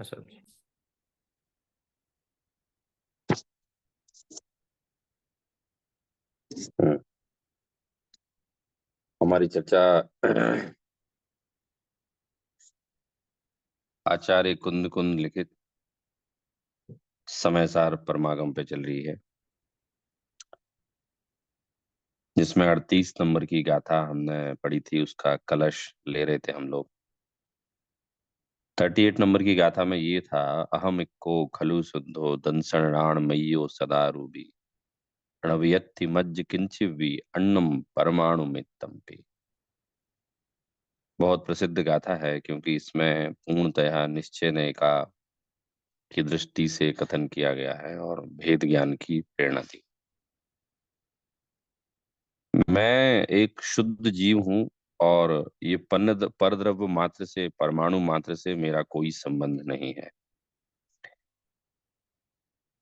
अच्छा। हम्म, हमारी चर्चा आचार्य कुंद कुंद लिखित समय सार परमागम पे चल रही है, जिसमें 38 नंबर की गाथा हमने पढ़ी थी। उसका कलश ले रहे थे हम लोग। 38 नंबर की गाथा में ये था, अहम इक्को खलु शुद्धो दंसण राण मय्यो सदा रूबी णवयत्ति मज्ज किंचिवी अन्नम परमाणु मित्तम पे। बहुत प्रसिद्ध गाथा है, क्योंकि इसमें पूर्णतया निश्चय का की दृष्टि से कथन किया गया है और भेद ज्ञान की प्रेरणा दी। मैं एक शुद्ध जीव हूं, और ये परद्रव्य मात्र से, परमाणु मात्र से मेरा कोई संबंध नहीं है।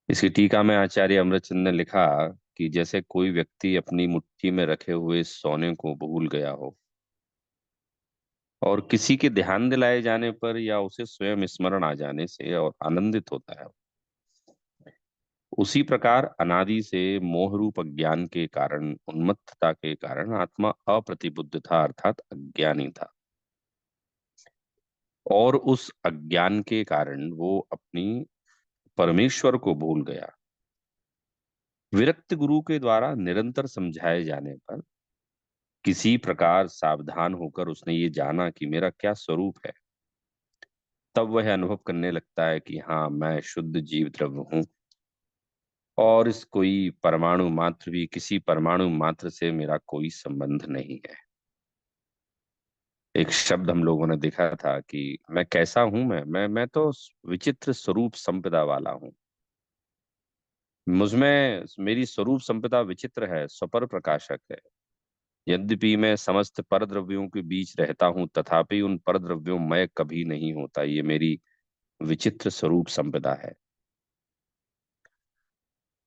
इसी टीका में आचार्य अमृतचंद ने लिखा कि जैसे कोई व्यक्ति अपनी मुट्ठी में रखे हुए सोने को भूल गया हो, और किसी के ध्यान दिलाए जाने पर या उसे स्वयं स्मरण आ जाने से और आनंदित होता है, उसी प्रकार अनादि से मोह रूप अज्ञान के कारण, उन्मत्तता के कारण आत्मा अप्रतिबुद्ध था, अर्थात अज्ञानी था। और उस अज्ञान के कारण वो अपनी परमेश्वर को भूल गया। विरक्त गुरु के द्वारा निरंतर समझाए जाने पर किसी प्रकार सावधान होकर उसने ये जाना कि मेरा क्या स्वरूप है, तब वह अनुभव करने लगता है कि हाँ, मैं शुद्ध जीव द्रव्य हूँ, और इस कोई परमाणु मात्र भी, किसी परमाणु मात्र से मेरा कोई संबंध नहीं है। एक शब्द हम लोगों ने देखा था कि मैं कैसा हूं, मैं तो विचित्र स्वरूप संपदा वाला हूँ। मुझमें मेरी स्वरूप संपदा विचित्र है, स्वपर प्रकाशक है। यद्यपि मैं समस्त परद्रव्यों के बीच रहता हूँ, तथापि उन परद्रव्यों में कभी नहीं होता। ये मेरी विचित्र स्वरूप संपदा है।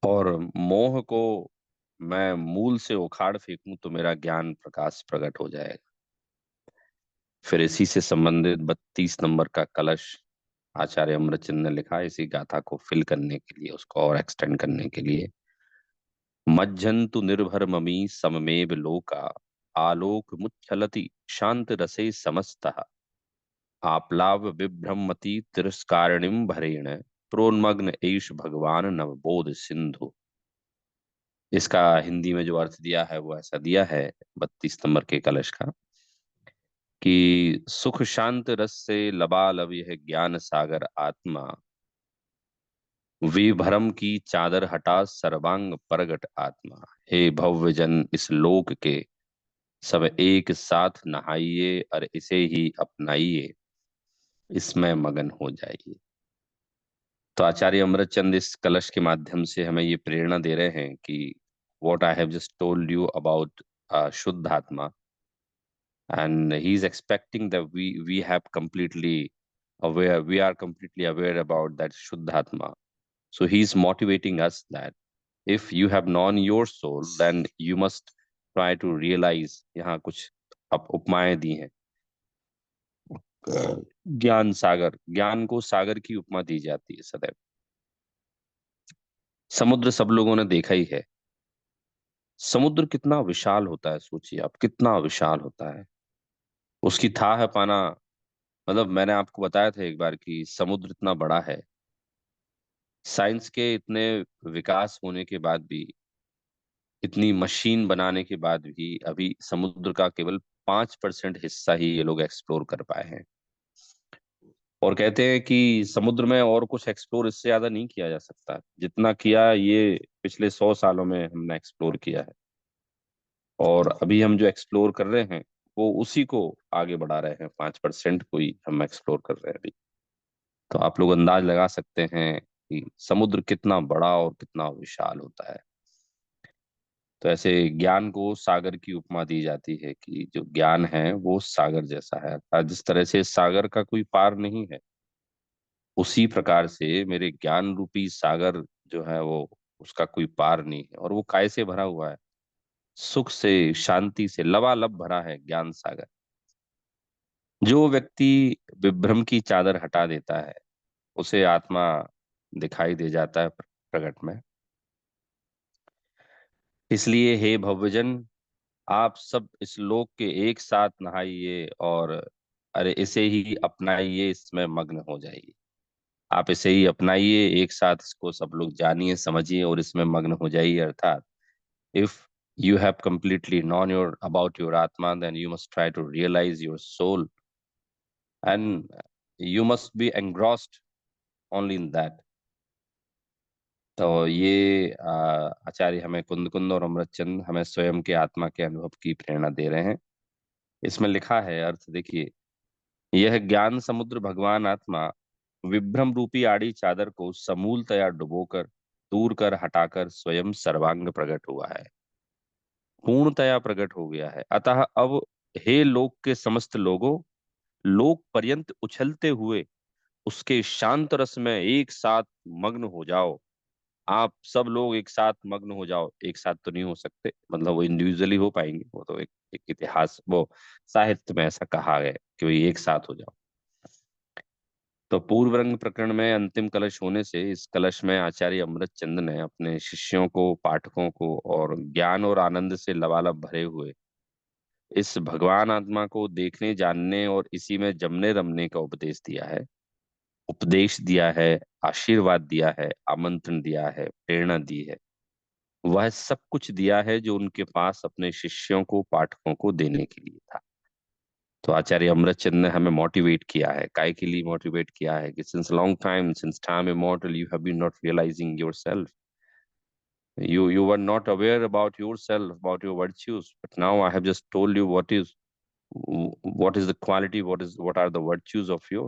और मोह को मैं मूल से उखाड़ फेंकूं तो मेरा ज्ञान प्रकाश प्रकट हो जाएगा। फिर इसी से संबंधित 32 नंबर का कलश आचार्य अमृतचंद ने लिखा, इसी गाथा को फिल करने के लिए, उसको और एक्सटेंड करने के लिए। मज्जन्तु निर्भर ममी सममेव लोका आलोक मुच्छलति शांत रसे समस्तः आप्लाव विभ्रमति तिरस्कारिणीं भरेण प्रोन्मग्न एष भगवान नवबोध सिंधु। इसका हिंदी में जो अर्थ दिया है वो ऐसा दिया है 32 नंबर के कलश का, कि सुख शांत रस से लबालब यह ज्ञान सागर आत्मा, विभ्रम की चादर हटा सर्वांग प्रगट आत्मा। हे भव्य जन, इस लोक के सब एक साथ नहाइए और इसे ही अपनाइए, इसमें मगन हो जाइए। तो आचार्य अमृतचंद इस कलश के माध्यम से हमें ये प्रेरणा दे रहे हैं कि what I have just told you about शुद्ध आत्मा, and he is expecting that we have completely we are completely aware about that शुद्ध आत्मा. So he is motivating us that if you have known your soul, then you must try to realize। यहाँ कुछ अब उपमाएं दी हैं। ज्ञान सागर, ज्ञान को सागर की उपमा दी जाती है सदैव। समुद्र सब लोगों ने देखा ही है। समुद्र कितना विशाल होता है, सोचिए आप, कितना विशाल होता है। उसकी थाह है पाना, मतलब मैंने आपको बताया था एक बार कि समुद्र इतना बड़ा है। साइंस के इतने विकास होने के बाद भी, इतनी मशीन बनाने के बाद भी, अभी समुद्र का केवल 5% हिस्सा ही ये लोग एक्सप्लोर कर पाए हैं। और कहते हैं कि समुद्र में और कुछ एक्सप्लोर इससे ज्यादा नहीं किया जा सकता जितना किया ये पिछले 100 सालों में हमने एक्सप्लोर किया है। और अभी हम जो एक्सप्लोर कर रहे हैं वो उसी को आगे बढ़ा रहे हैं, 5% को ही हम एक्सप्लोर कर रहे हैं अभी। तो आप लोग अंदाज लगा सकते हैं कि समुद्र कितना बड़ा और कितना विशाल होता है। तो ऐसे ज्ञान को सागर की उपमा दी जाती है कि जो ज्ञान है वो सागर जैसा है, अर्थात जिस तरह से सागर का कोई पार नहीं है, उसी प्रकार से मेरे ज्ञान रूपी सागर जो है वो, उसका कोई पार नहीं है। और वो काय से भरा हुआ है? सुख से, शांति से लबालब भरा है ज्ञान सागर। जो व्यक्ति विभ्रम की चादर हटा देता है, उसे आत्मा दिखाई दे जाता है प्रकट में। इसलिए हे भव्यजन, आप सब इस लोक के एक साथ नहाइए और अरे इसे ही अपनाइए, इसमें मग्न हो जाइए। आप इसे ही अपनाइए, एक साथ इसको सब लोग जानिए समझिए और इसमें मग्न हो जाइए। अर्थात if you have completely known your about your atma, then you must try to realize your soul, and you must be engrossed only in that। तो ये आचार्य हमें कुंद कुंद और अमृतचंद हमें स्वयं के आत्मा के अनुभव की प्रेरणा दे रहे हैं। इसमें लिखा है, अर्थ देखिए, यह ज्ञान समुद्र भगवान आत्मा विभ्रम रूपी आड़ी चादर को समूलतया डुबोकर दूर कर हटाकर स्वयं सर्वांग प्रकट हुआ है, पूर्णतया प्रकट हो गया है। अतः अब हे लोक के समस्त लोगों, लोक पर्यंत उछलते हुए उसके शांत रस में एक साथ मग्न हो जाओ। आप सब लोग एक साथ मग्न हो जाओ। एक साथ तो नहीं हो सकते, मतलब वो इंडिविजुअली हो पाएंगे, वो तो एक इतिहास, वो साहित्य में ऐसा कहा है कि भाई एक साथ हो जाओ। तो पूर्व रंग प्रकरण में अंतिम कलश होने से इस कलश में आचार्य अमृत चंद ने अपने शिष्यों को, पाठकों को और ज्ञान और आनंद से लबालब भरे हुए इस भगवान आत्मा को देखने, जानने और इसी में जमने रमने का उपदेश दिया है। उपदेश दिया है, आशीर्वाद दिया है, आमंत्रण दिया है, प्रेरणा दी है। वह सब कुछ दिया है जो उनके पास अपने शिष्यों को, पाठकों को देने के लिए था। तो आचार्य अमृतचंद ने हमें मोटिवेट किया है, काय के लिए मोटिवेट किया है कि since long time, since time immortal, you have been not realising yourself. You were not aware about yourself, about your virtues, but now I have just told you what is the quality, what are the virtues of your.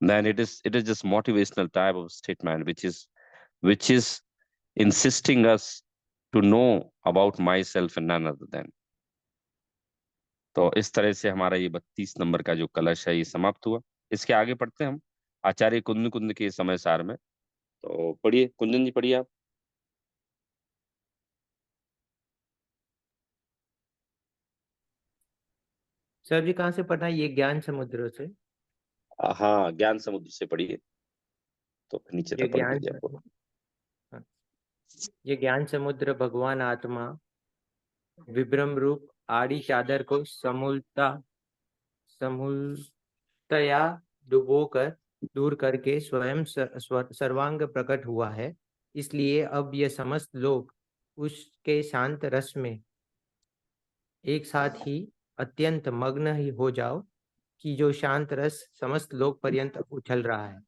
Then it is just motivational type of statement, which is insisting us to know about myself and none other than। तो इस तरह से हमारा ये 32 number का जो कलश है ये समाप्त हुआ। इसके आगे पढ़ते हैं हम आचार्य कुंद कुंद के समय सार में। तो पढ़िए कुंदन जी, पढ़िए आप। सर जी कहाँ से पढ़ना है? ये ज्ञान समुद्र से। हाँ, ज्ञान समुद्र से पढ़िए, तो नीचे ये तक पढ़ ज्ञान लीजिए आपको। हाँ, ये ज्ञान समुद्र भगवान आत्मा विभ्रम रूप आड़ी चादर को समूलतया डुबोकर दूर करके स्वयं सर्वांग प्रकट हुआ है। इसलिए अब ये समस्त लोग उसके शांत रस में एक साथ ही अत्यंत मग्न ही हो जाओ कि जो शांत रस समस्त लोक पर्यंत उछल रहा है।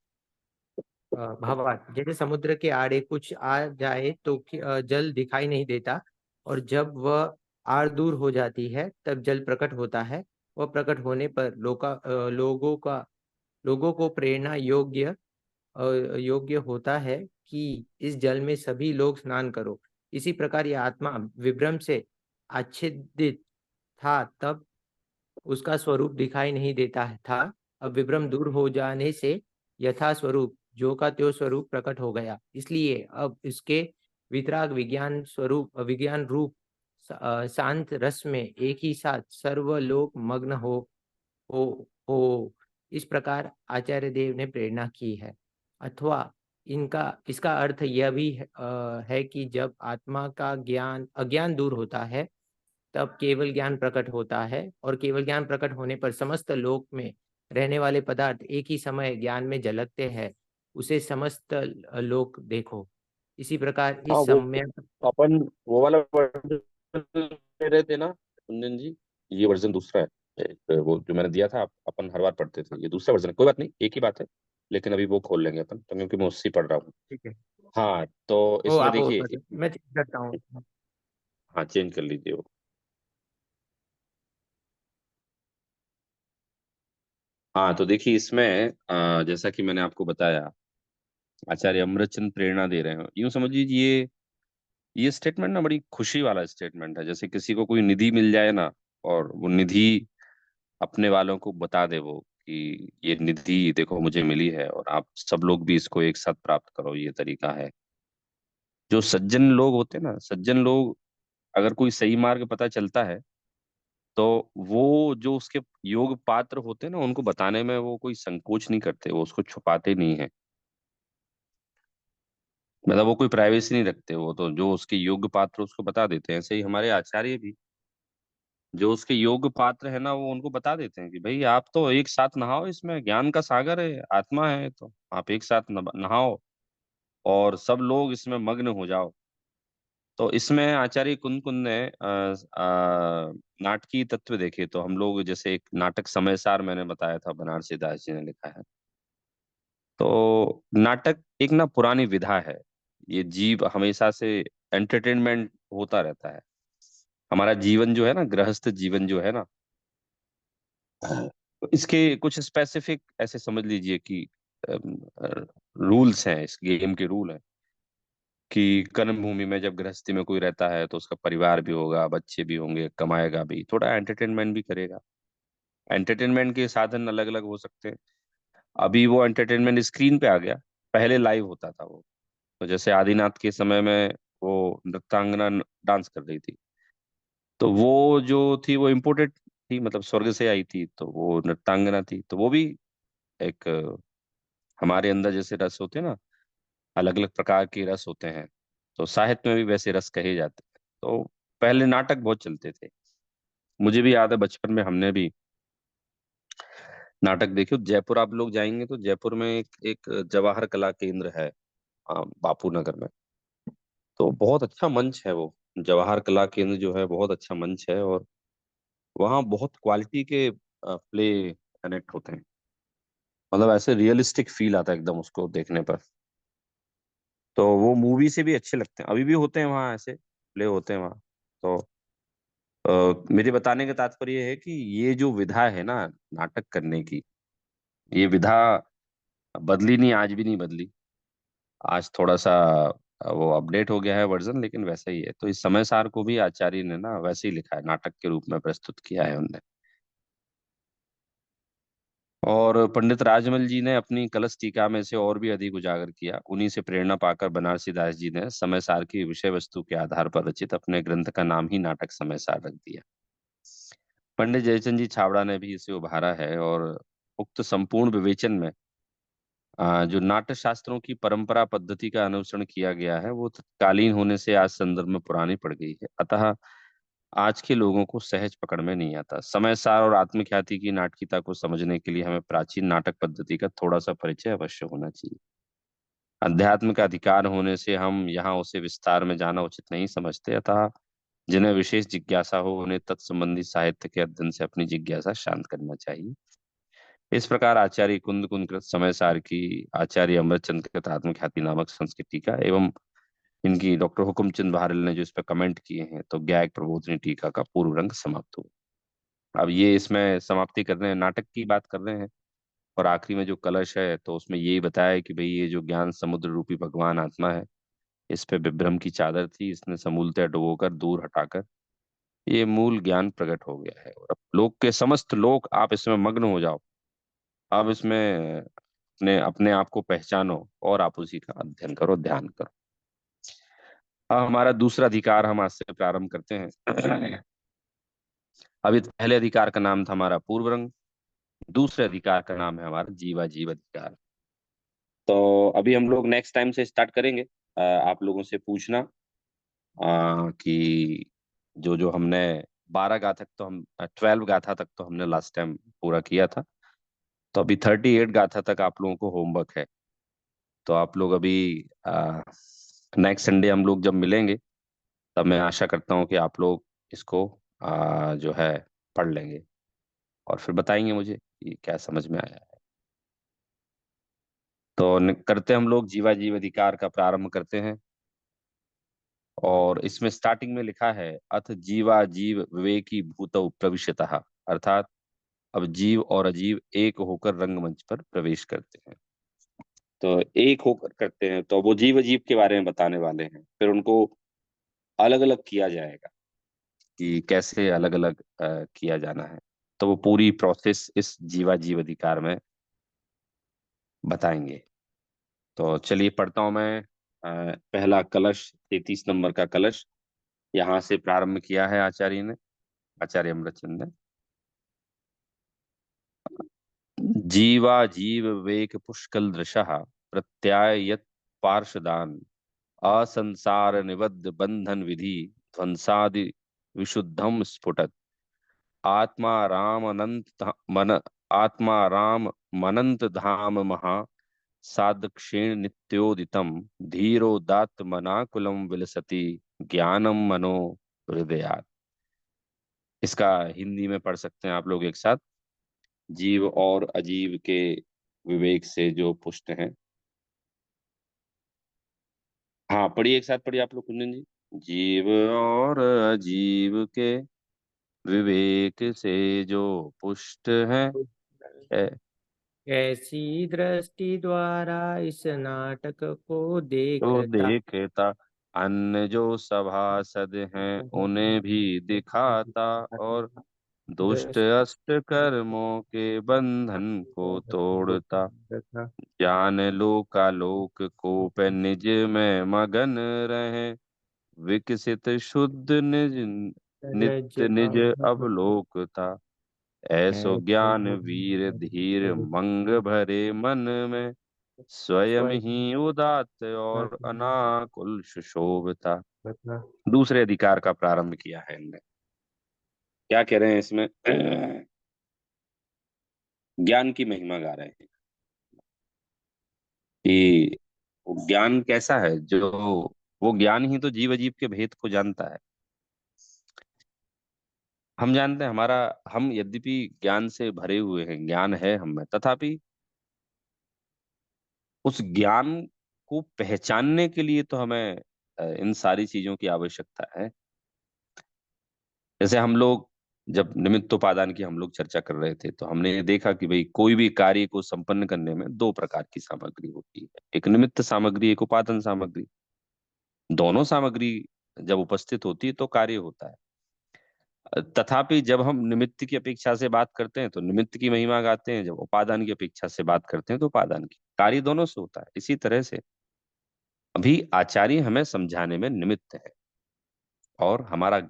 भावार्थ, जैसे समुद्र के आड़े कुछ आ जाए तो जल दिखाई नहीं देता, और जब वह आड़ दूर हो जाती है तब जल प्रकट होता है। वह प्रकट होने पर लोगों को प्रेरणा योग्य होता है कि इस जल में सभी लोग स्नान करो। इसी प्रकार यह आत्मा विभ्रम से आच्छादित था, तब उसका स्वरूप दिखाई नहीं देता था। अब विभ्रम दूर हो जाने से यथा स्वरूप जो का त्यो स्वरूप प्रकट हो गया। इसलिए अब इसके वितराग विज्ञान रूप शांत रस में एक ही साथ सर्वलोक मग्न हो। इस प्रकार आचार्य देव ने प्रेरणा की है। अथवा इनका इसका अर्थ यह भी है कि जब आत्मा का अज्ञान दूर होता है तब केवल ज्ञान प्रकट होता है, और केवल ज्ञान प्रकट होने पर समस्त लोक में रहने वाले पदार्थ एक ही समय ज्ञान में झलकते हैं। उसे समस्त लोक देखो। इसी प्रकार हाँ, इस वो सम्यक अपन वो वाला वर्जन ले रहे थे ना कुंदन जी। ये वर्जन दूसरा है। एक वो जो मैंने दिया था, अपन हर बार पढ़ते थे, ये दूसरा वर्जन है। कोई बात नहीं, एक ही बात है। लेकिन अभी वो खोल लेंगे अपन, तो क्योंकि मैं उससे ही पढ़ रहा हूँ। ठीक है। हाँ, तो ओ इसमें आप वो देखिए। मैं चेक करता हूँ। हाँ, चेंज कर लीजिए वो। हाँ, तो देखिए इसमें जैसा कि मैंने आपको बताया, आचार्य अमृतचंद प्रेरणा दे रहे हैं। यूं समझ लीजिए ये स्टेटमेंट ना बड़ी खुशी वाला स्टेटमेंट है। जैसे किसी को कोई निधि मिल जाए ना, और वो निधि अपने वालों को बता दे वो कि ये निधि देखो मुझे मिली है और आप सब लोग भी इसको एक साथ प्राप्त करो, ये तरीका है। जो सज्जन लोग होते हैं ना, सज्जन लोग, अगर कोई सही मार्ग पता चलता है तो वो जो उसके योग्य पात्र होते हैं ना, उनको बताने में वो कोई संकोच नहीं करते, वो उसको छुपाते नहीं है। मतलब वो कोई प्राइवेसी नहीं रखते, वो तो जो उसके योग्य पात्र उसको बता देते हैं। ऐसे ही हमारे आचार्य भी, जो उसके योग्य पात्र है ना, वो उनको बता देते हैं कि भाई आप तो एक साथ नहाओ, इसमें ज्ञान का सागर है, आत्मा है, तो आप एक साथ नहाओ और सब लोग इसमें मग्न हो जाओ। तो इसमें आचार्य कुंद कुंद ने नाटकीय तत्व देखे तो हम लोग, जैसे एक नाटक समय सार मैंने बताया था, बनारसी दास जी ने लिखा है। तो नाटक एक ना पुरानी विधा है। ये जीव हमेशा से एंटरटेनमेंट होता रहता है। हमारा जीवन जो है ना, गृहस्थ जीवन जो है ना, तो इसके कुछ स्पेसिफिक ऐसे समझ लीजिए कि रूल्स हैं, इस गेम के रूल हैं कि कर्म भूमि में जब गृहस्थी में कोई रहता है तो उसका परिवार भी होगा, बच्चे भी होंगे, कमाएगा भी, थोड़ा एंटरटेनमेंट भी करेगा। एंटरटेनमेंट के साधन अलग अलग हो सकते हैं। अभी वो एंटरटेनमेंट स्क्रीन पे आ गया, पहले लाइव होता था वो। तो जैसे आदिनाथ के समय में वो नृत्यांगना डांस कर रही थी, तो वो जो थी वो इम्पोर्टेड थी, मतलब स्वर्ग से आई थी, तो वो नृत्यांगना थी। तो वो भी एक हमारे अंदर जैसे रस होते हैं ना, अलग अलग प्रकार के रस होते हैं, तो साहित्य में भी वैसे रस कहे जाते हैं। तो पहले नाटक बहुत चलते थे। मुझे भी याद है बचपन में हमने भी नाटक देखे। जयपुर आप लोग जाएंगे तो जयपुर में एक जवाहर कला केंद्र है, बापू नगर में। तो बहुत अच्छा मंच है वो। जवाहर कला केंद्र जो है बहुत अच्छा मंच है, और वहाँ बहुत क्वालिटी के प्ले कनेक्ट होते हैं। मतलब ऐसे रियलिस्टिक फील आता है एकदम उसको देखने पर। तो वो मूवी से भी अच्छे लगते हैं, अभी भी होते हैं वहाँ, ऐसे प्ले होते हैं वहाँ। तो मेरे बताने का तात्पर्य है कि ये जो विधा है ना नाटक करने की, ये विधा बदली नहीं, आज भी नहीं बदली। आज थोड़ा सा वो अपडेट हो गया है वर्जन, लेकिन वैसा ही है। तो इस समय सार को भी आचार्य ने ना वैसे ही लिखा है, नाटक के रूप में प्रस्तुत किया है उनने। और पंडित राजमल जी ने अपनी कलश टीका में से और भी अधिक उजागर किया। उन्हीं से प्रेरणा पाकर बनारसी दास जी ने समय सार की विषय वस्तु के आधार पर रचित अपने ग्रंथ का नाम ही नाटक समय सार रख दिया। पंडित जयचंद जी छाबड़ा ने भी इसे उभारा है, और उक्त संपूर्ण विवेचन में जो नाट्य शास्त्रों की परंपरा पद्धति का अनुसरण किया गया है, वो तत्कालीन होने से आज संदर्भ में पुरानी पड़ गई है। अतः आज के लोगों को सहज पकड़ में नहीं आता। समय सार और आत्मख्याति की नाटकीयता को समझने के लिए हमें प्राचीन नाटक पद्धति का थोड़ा सा परिचय अवश्य होना चाहिए। अध्यात्म का अधिकार होने से हम यहाँ उसे विस्तार में जाना उचित नहीं समझते। अतः जिन्हें विशेष जिज्ञासा हो, उन्हें तत्संबंधी साहित्य के अध्ययन से अपनी जिज्ञासा शांत करना चाहिए। इस प्रकार आचार्य कुंद कुंद समय सार की, आचार्य अमरचंद कृत आत्मख्याति नामक संस्कृत टीका, एवं इनकी डॉक्टर हुकुमचंद बहारल ने जो इस पर कमेंट किए हैं, तो ज्ञायक प्रबोधिनी टीका का पूर्व रंग समाप्त हुआ। अब ये इसमें समाप्ति कर रहे हैं, नाटक की बात कर रहे हैं। और आखिरी में जो कलश है, तो उसमें यही बताया है कि भाई ये जो ज्ञान समुद्र रूपी भगवान आत्मा है, इस पे विभ्रम की चादर थी, इसने समूलतः डुबोकर दूर हटाकर ये मूल ज्ञान प्रकट हो गया है। और अब लोक के समस्त लोग आप इसमें मग्न हो जाओ। आप इसमें अपने अपने आप को पहचानो और आप उसी का अध्ययन करो, ध्यान करो। अब हमारा दूसरा अधिकार हम आज से प्रारंभ करते हैं। अभी पहले अधिकार का नाम था हमारा पूर्व रंग, दूसरे अधिकार का नाम है हमारा जीवा जीव अधिकार। तो अभी हम लोग नेक्स्ट टाइम से स्टार्ट करेंगे। आप लोगों से पूछना कि जो जो हमने 12 गाथा तक तो हम 12 गाथा तक तो हमने लास्ट टाइम पूरा किया था। तो अभी 38 गाथा तक आप लोगों को होमवर्क है। तो आप लोग अभी नेक्स्ट संडे हम लोग जब मिलेंगे, तब मैं आशा करता हूँ कि आप लोग इसको जो है पढ़ लेंगे, और फिर बताएंगे मुझे कि क्या समझ में आया है। तो करते हम लोग जीवा जीव अधिकार का प्रारंभ करते हैं। और इसमें स्टार्टिंग में लिखा है, अथ जीवा जीव विवेकी भूतौ प्रविशतः, अर्थात अब जीव और अजीव एक होकर रंगमंच पर प्रवेश करते हैं। तो एक होकर करते हैं, तो वो जीव अजीव के बारे में बताने वाले हैं, फिर उनको अलग अलग किया जाएगा कि कैसे अलग अलग किया जाना है। तो वो पूरी प्रोसेस इस जीवा जीव अधिकार में बताएंगे। तो चलिए पढ़ता हूं मैं। पहला कलश, 33 नंबर का कलश यहाँ से प्रारंभ किया है आचार्य ने। आचार्य अमृतचंद ने। जीवा जीव वेक पुष्कल दृशः प्रत्याय यत् पार्षदान असंसार निबद्ध बंधन विधि ध्वंसादि विशुद्धम स्फुटत आत्मा राम मन आत्मा राम मनंत धाम महा साधक्षेण नित्योदितम धीरोदात्त मनाकुलम विलसति ज्ञानम मनो हृदयात्। इसका हिंदी में पढ़ सकते हैं आप लोग एक साथ। जीव और अजीव के विवेक से जो पुष्ट हैं। हाँ पढ़िए, एक साथ पढ़िए आप लोग, कुंदन जी। जीव और अजीव के विवेक से जो पुष्ट है ऐसी दृष्टि द्वारा इस नाटक को तो देखता देखता, अन्य जो सभासद हैं उन्हें भी दिखाता, और दुष्ट दृष्टि अष्ट कर्मों के बंधन को तोड़ता, ज्ञान लोकालोक को पे निज में मगन रहे, विकसित शुद्ध निज रज नित्य निज अवधि अवलोकता, ऐसो ऐसा ज्ञान वीर धीर मंग भरे मन में, स्वयं स्वयं ही उदात्त और अनाकुल सुशोभता। बता दूसरे अधिकार का प्रारंभ किया है इनने। क्या कह रहे हैं इसमें? ज्ञान की महिमा गा रहे हैं कि वो ज्ञान कैसा है, जो वो ज्ञान ही तो जीव अजीव के भेद को जानता है। हम जानते हैं हमारा, हम यद्यपि ज्ञान से भरे हुए हैं, ज्ञान है हम में, तथापि उस ज्ञान को पहचानने के लिए तो हमें इन सारी चीजों की आवश्यकता है। जैसे हम लोग जब निमित्तोपादान की हम लोग चर्चा कर रहे थे, तो हमने ये देखा कि भाई कोई भी कार्य को संपन्न करने में दो प्रकार की सामग्री होती है, एक निमित्त सामग्री, एक उपादान सामग्री। दोनों सामग्री जब उपस्थित होती है तो कार्य होता है। तथापि जब हम निमित्त की अपेक्षा से बात करते हैं तो निमित्त की महिमा गाते हैं, जब उपादान की अपेक्षा से बात करते हैं तो उपादान की। कार्य दोनों से होता है। इसी तरह से अभी आचार्य हमें समझाने में निमित्त है, और हमारा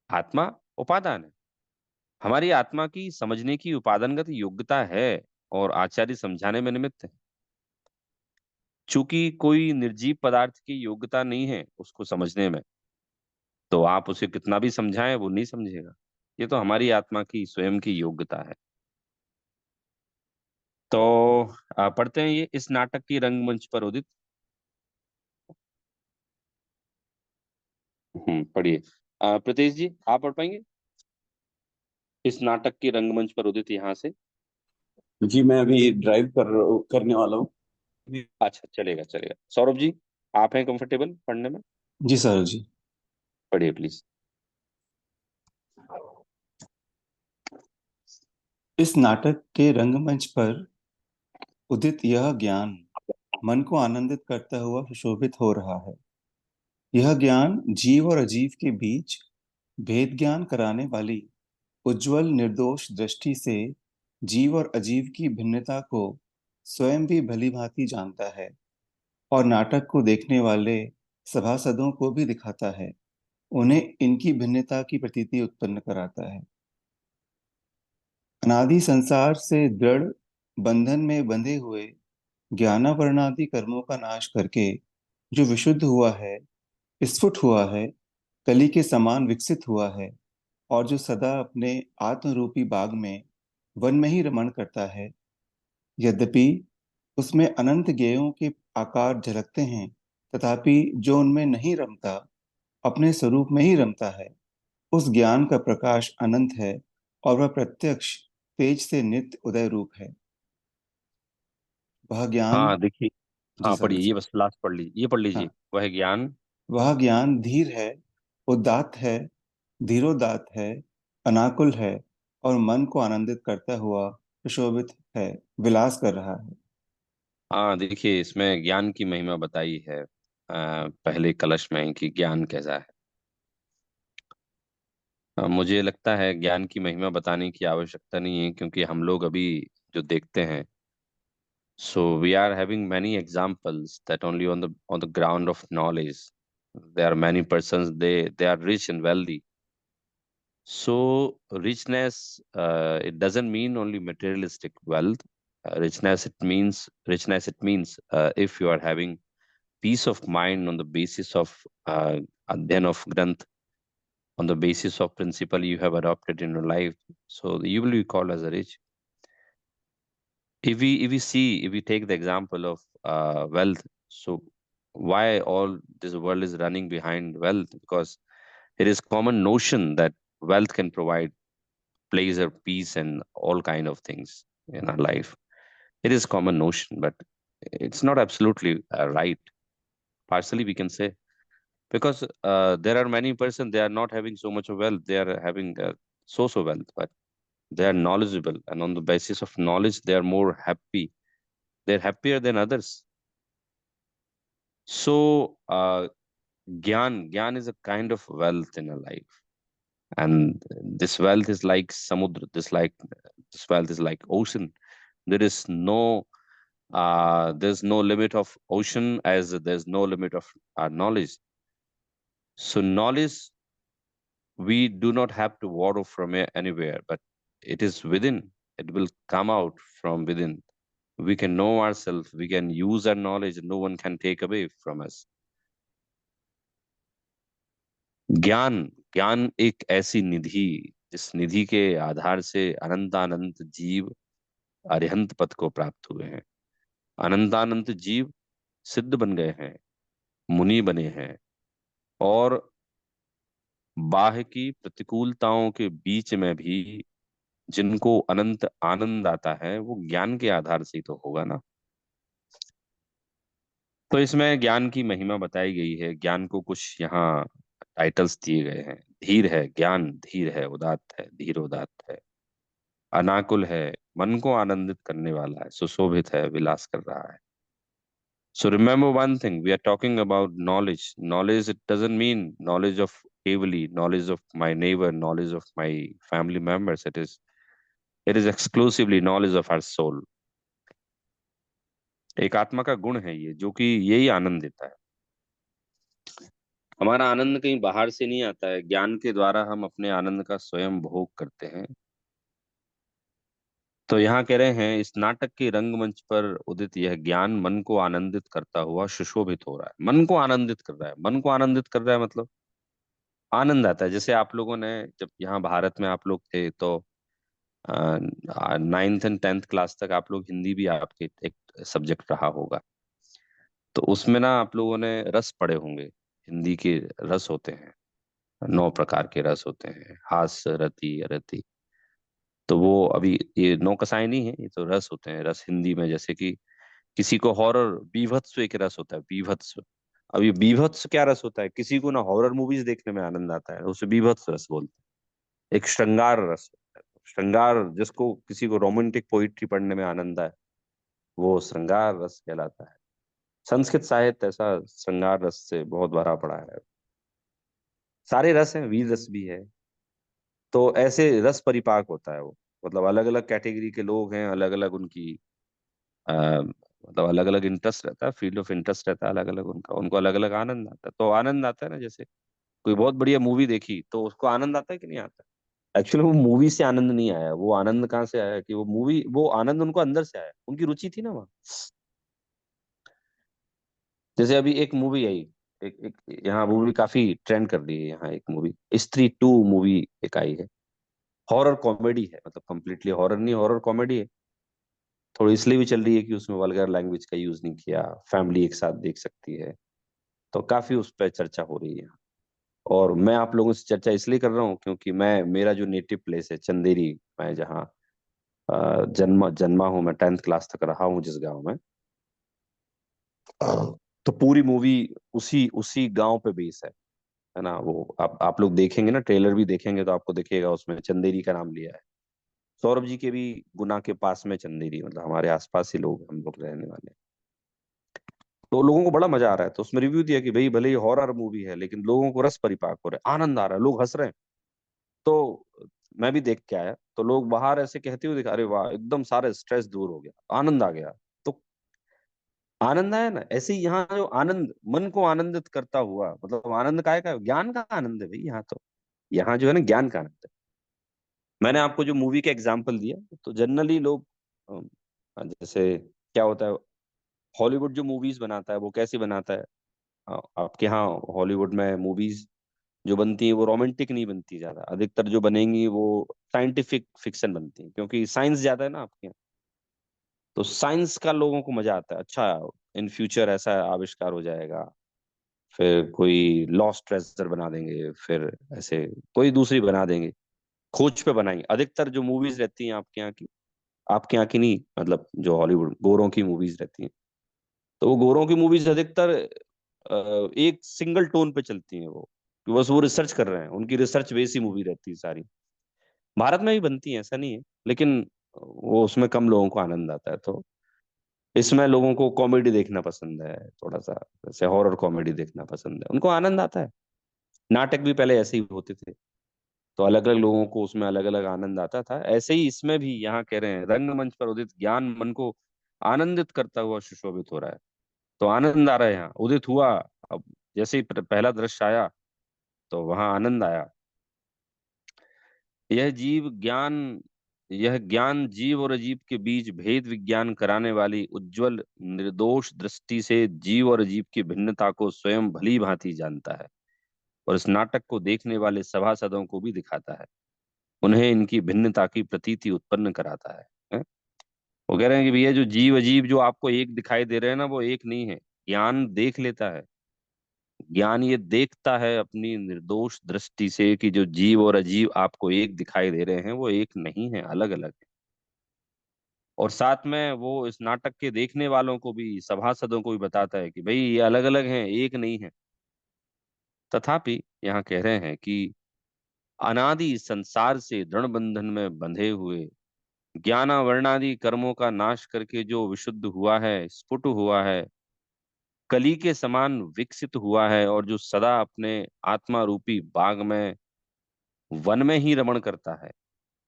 आत्मा उपादान है। हमारी आत्मा की समझने की उपादानगत योग्यता है, और आचार्य समझाने में निमित्त है। चूंकि कोई निर्जीव पदार्थ की योग्यता नहीं है उसको समझने में, तो आप उसे कितना भी समझाएं वो नहीं समझेगा। ये तो हमारी आत्मा की स्वयं की योग्यता है। तो पढ़ते हैं ये इस नाटक की रंगमंच पर उदित। पढ़िए। प्रतीश जी आप पढ़ पाएंगे इस नाटक की रंगमंच पर उदित यहाँ से? जी मैं अभी ड्राइव करने वाला हूँ। अच्छा चलेगा चलेगा। सौरभ जी आप हैं कंफर्टेबल पढ़ने में? जी सर जी। पढ़िए प्लीज। इस नाटक के रंगमंच पर उदित यह ज्ञान मन को आनंदित करता हुआ सुशोभित हो रहा है। यह ज्ञान जीव और अजीव के बीच भेद ज्ञान कराने वाली उज्जवल निर्दोष दृष्टि से जीव और अजीव की भिन्नता को स्वयं भी भली भांति जानता है, और नाटक को देखने वाले सभासदों को भी दिखाता है, उन्हें इनकी भिन्नता की प्रतीति उत्पन्न कराता है। अनादि संसार से दृढ़ बंधन में बंधे हुए ज्ञानावरणादि कर्मों का नाश करके जो विशुद्ध हुआ है, स्फुट हुआ है, कली के समान विकसित हुआ है, और जो सदा अपने आत्मरूपी बाग में वन में ही रमण करता है, यद्यपि उसमें अनंत ज्ञेयों के आकार झलकते हैं, तथापि जो उनमें नहीं रमता, अपने स्वरूप में ही रमता है, उस ज्ञान का प्रकाश अनंत है, और वह प्रत्यक्ष तेज से नित्य उदय रूप है। वह ज्ञान हाँ देखिए। जी हाँ सर पढ़िए, जी। ये बस लास्ट पढ़ लीजिए, ये पढ़ लीजिए। हाँ, वह ज्ञान। वह ज्ञान धीर है, उदात्त है, धीरोदात्त है, अनाकुल है, और मन को आनंदित करता हुआ सुशोभित है, विलास कर रहा है। हाँ देखिए, इसमें ज्ञान की महिमा बताई है पहले कलश में कि ज्ञान कैसा है। मुझे लगता है ज्ञान की महिमा बताने की आवश्यकता नहीं है, क्योंकि हम लोग अभी जो देखते हैं, so we are having many examples that only on the ground of knowledge there are many persons, they are rich and wealthy, So richness, it doesn't mean only materialistic wealth. Richness. It means if you are having peace of mind on the basis of Adhyan of Granth, on the basis of principle you have adopted in your life, so you will be called as a rich. If we take the example of wealth, so why all this world is running behind wealth? Because it is common notion that wealth can provide pleasure, peace, and all kind of things in our life. It is common notion, but it's not absolutely right. Partially, we can say, because there are many person, they are not having so much of wealth, they are having so wealth, but they are knowledgeable, and on the basis of knowledge, they are more happy. They're happier than others. So, gyan is a kind of wealth in a life, and this wealth is like samudra. This wealth is like ocean. There is no there's no limit of ocean as there's no limit of knowledge. So knowledge, we do not have to borrow from anywhere, but it is within. It will come out from within. We can know ourselves. We can use our knowledge. No one can take away from us. ज्ञान ज्ञान एक ऐसी निधि, जिस निधि के आधार से अनंतानंत जीव अरिहंत पद को प्राप्त हुए हैं। अनंतानंत जीव सिद्ध बन गए हैं, मुनि बने हैं, और बाह्य की प्रतिकूलताओं के बीच में भी जिनको अनंत आनंद आता है, वो ज्ञान के आधार से ही तो होगा ना। तो इसमें ज्ञान की महिमा बताई गई है। ज्ञान को कुछ यहाँ टाइटल्स दिए गए हैं। धीर है ज्ञान, धीर है, उदात्त है, धीर उदात्त है, अनाकुल है, मन को आनंदित करने वाला है, सुशोभित है, विलास कर रहा है। So remember one thing, we are talking about knowledge. Knowledge, it doesn't mean knowledge of Kevali, knowledge of my neighbor, knowledge of my family members. It is exclusively knowledge of our soul. एक आत्मा का गुण है ये, जो कि यही आनंद देता है। हमारा आनंद कहीं बाहर से नहीं आता है। ज्ञान के द्वारा हम अपने आनंद का स्वयं भोग करते हैं। तो यहाँ कह रहे हैं, इस नाटक के रंगमंच पर उदित यह ज्ञान मन को आनंदित करता हुआ सुशोभित हो रहा है। मन को आनंदित कर रहा है। मन को आनंदित कर रहा है मतलब आनंद आता है। जैसे आप लोगों ने, जब यहाँ भारत में आप लोग थे, तो 9th and 10th क्लास तक आप लोग हिंदी भी आपके एक सब्जेक्ट रहा होगा। तो उसमें ना आप लोगों ने रस पढ़े होंगे। हिंदी के रस होते हैं, 9 प्रकार के रस होते हैं, हास्य, रति, अरति। तो वो अभी ये 9 कसाई नहीं है, ये तो रस होते हैं। रस हिंदी में, जैसे कि किसी को हॉरर, बीभत्स एक रस होता है, बीभत्स। अब ये बीभत्स क्या रस होता है? किसी को ना हॉरर मूवीज देखने में आनंद आता है, उसे बीभत्स रस बोलते हैं। एक श्रृंगार रस होता है। श्रृंगार, जिसको किसी को रोमांटिक पोइट्री पढ़ने में आनंद आए, वो श्रृंगार रस कहलाता है। संस्कृत साहित्य ऐसा श्रृंगार रस से बहुत भरा पड़ा है। सारे रस हैं, वीर रस भी है। तो ऐसे रस परिपाक होता है वो। मतलब अलग अलग कैटेगरी के लोग हैं, अलग अलग उनकी मतलब अलग अलग इंटरेस्ट रहता है, फील्ड ऑफ इंटरेस्ट रहता है अलग अलग उनका। उनको अलग अलग आनंद आता है। तो आनंद आता है ना, जैसे कोई बहुत बढ़िया मूवी देखी तो उसको आनंद आता है कि नहीं आता? एक्चुअली वो मूवी से आनंद नहीं आया। वो आनंद कहाँ से आया? कि वो आनंद उनको अंदर से आया, उनकी रुचि थी ना वहाँ। जैसे अभी एक मूवी आई, एक यहाँ मूवी काफी ट्रेंड कर रही है यहाँ, एक मूवी स्त्री 2 मूवी एक आई है। हॉरर कॉमेडी है, मतलब कंप्लीटली हॉरर नहीं, हॉरर कॉमेडी है। थोड़ी इसलिए भी चल रही है कि उसमें वल्गर लैंग्वेज का यूज नहीं किया, फैमिली एक साथ देख सकती है। तो काफी उस पर चर्चा हो रही है। और मैं आप लोगों से चर्चा इसलिए कर रहा हूँ क्योंकि मेरा जो नेटिव प्लेस है चंदेरी, मैं जहाँ जन्मा जन्मा हूँ, मैं 10th क्लास तक रहा हूँ जिस गांव में, तो पूरी मूवी उसी उसी गांव पे बेस है ना। वो आप लोग देखेंगे ना, ट्रेलर भी देखेंगे तो आपको दिखेगा उसमें चंदेरी का नाम लिया है। सौरभ जी के भी गुना के पास में चंदेरी, मतलब हमारे आसपास ही लोग, हम लोग रहने वाले हैं। तो लोगों को बड़ा मजा आ रहा है। तो उसमें रिव्यू दिया कि भाई भले ही हॉरर मूवी है, लेकिन लोगों को रस परिपाक हो रहा है, आनंद आ रहा है, लोग हंस रहे हैं। तो मैं भी देख के आया, तो लोग बाहर ऐसे कहते हुए दिखा, अरे वाह, एकदम सारा स्ट्रेस दूर हो गया, आनंद आ गया। तो आनंद आया ना, ऐसे ही यहाँ जो आनंद मन को आनंदित करता हुआ, मतलब आनंद काय का है? ज्ञान का आनंद है भाई यहाँ तो। यहाँ जो है ना, ज्ञान का आनंद है। मैंने आपको जो मूवी का एग्जाम्पल दिया, तो जनरली लोग जैसे क्या होता है, हॉलीवुड जो मूवीज बनाता है वो कैसी बनाता है? आपके यहाँ हॉलीवुड में मूवीज जो बनती है वो रोमांटिक नहीं बनती ज्यादा, अधिकतर जो बनेंगी वो साइंटिफिक फिक्शन बनती है, क्योंकि साइंस ज्यादा है ना आपके यहाँ। तो साइंस का लोगों को मजा आता है, अच्छा इन फ्यूचर ऐसा आविष्कार हो जाएगा, फिर कोई लॉस्ट ट्रेजर बना देंगे, फिर ऐसे कोई दूसरी बना देंगे, खोज पे बनाएंगे। अधिकतर जो मूवीज रहती हैं आपके यहाँ की नहीं, मतलब जो हॉलीवुड गोरों की मूवीज रहती हैं, तो वो गोरों की मूवीज अधिकतर एक सिंगल टोन पे चलती हैं, वो कि बस वो रिसर्च कर रहे हैं, उनकी रिसर्च बेस ही मूवी रहती है सारी। भारत में भी बनती है, ऐसा नहीं है, लेकिन वो उसमें कम लोगों को आनंद आता है। तो इसमें लोगों को कॉमेडी देखना पसंद है, थोड़ा सा जैसे हॉरर कॉमेडी देखना पसंद है, उनको आनंद आता है। नाटक भी पहले ऐसे ही होते थे, तो अलग अलग लोगों को उसमें अलग अलग आनंद आता था। ऐसे ही इसमें भी यहाँ कह रहे हैं रंगमंच पर उदित ज्ञान मन को आनंदित करता हुआ सुशोभित हो रहा है। तो आनंद आ रहा है, यहाँ उदित हुआ। अब जैसे ही पहला दृश्य आया तो वहां आनंद आया। यह जीव ज्ञान यह ज्ञान जीव और अजीब के बीच भेद विज्ञान कराने वाली उज्जवल निर्दोष दृष्टि से जीव और अजीब की भिन्नता को स्वयं भली भांति जानता है, और इस नाटक को देखने वाले सभासदों को भी दिखाता है, उन्हें इनकी भिन्नता की प्रतीति उत्पन्न कराता है। वो कह रहे हैं कि भैया जो जीव अजीब जो आपको एक दिखाई दे रहे हैं ना, वो एक नहीं है। ज्ञान देख लेता है, ज्ञान ये देखता है अपनी निर्दोष दृष्टि से कि जो जीव और अजीब आपको एक दिखाई दे रहे हैं वो एक नहीं है, अलग अलग है। और साथ में वो इस नाटक के देखने वालों को भी, सभासदों को भी बताता है कि भाई ये अलग अलग हैं, एक नहीं है। तथापि यहाँ कह रहे हैं कि अनादि संसार से दृढ़ बंधन में बंधे हुए, ज्ञानावरणादि कर्मों का नाश करके जो विशुद्ध हुआ है, स्फुट हुआ है, कली के समान विकसित हुआ है, और जो सदा अपने आत्मा रूपी बाग में, वन में ही रमण करता है,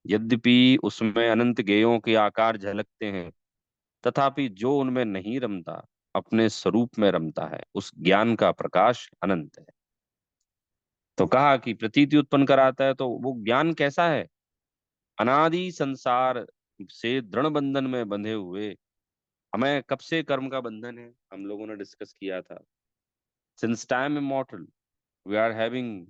यद्यपि उसमें अनंत गेयों के आकार झलकते हैं, तथापि जो उनमें नहीं रमता, अपने स्वरूप में रमता है, उस ज्ञान का प्रकाश अनंत है। तो कहा कि प्रतीति उत्पन्न कराता है, तो वो ज्ञान कैसा है? अनादि संसार से दृढ़ बंधन में बंधे हुए, हमें कब से कर्म का बंधन है, हम लोगों ने डिस्कस किया था। Since time immortal we are having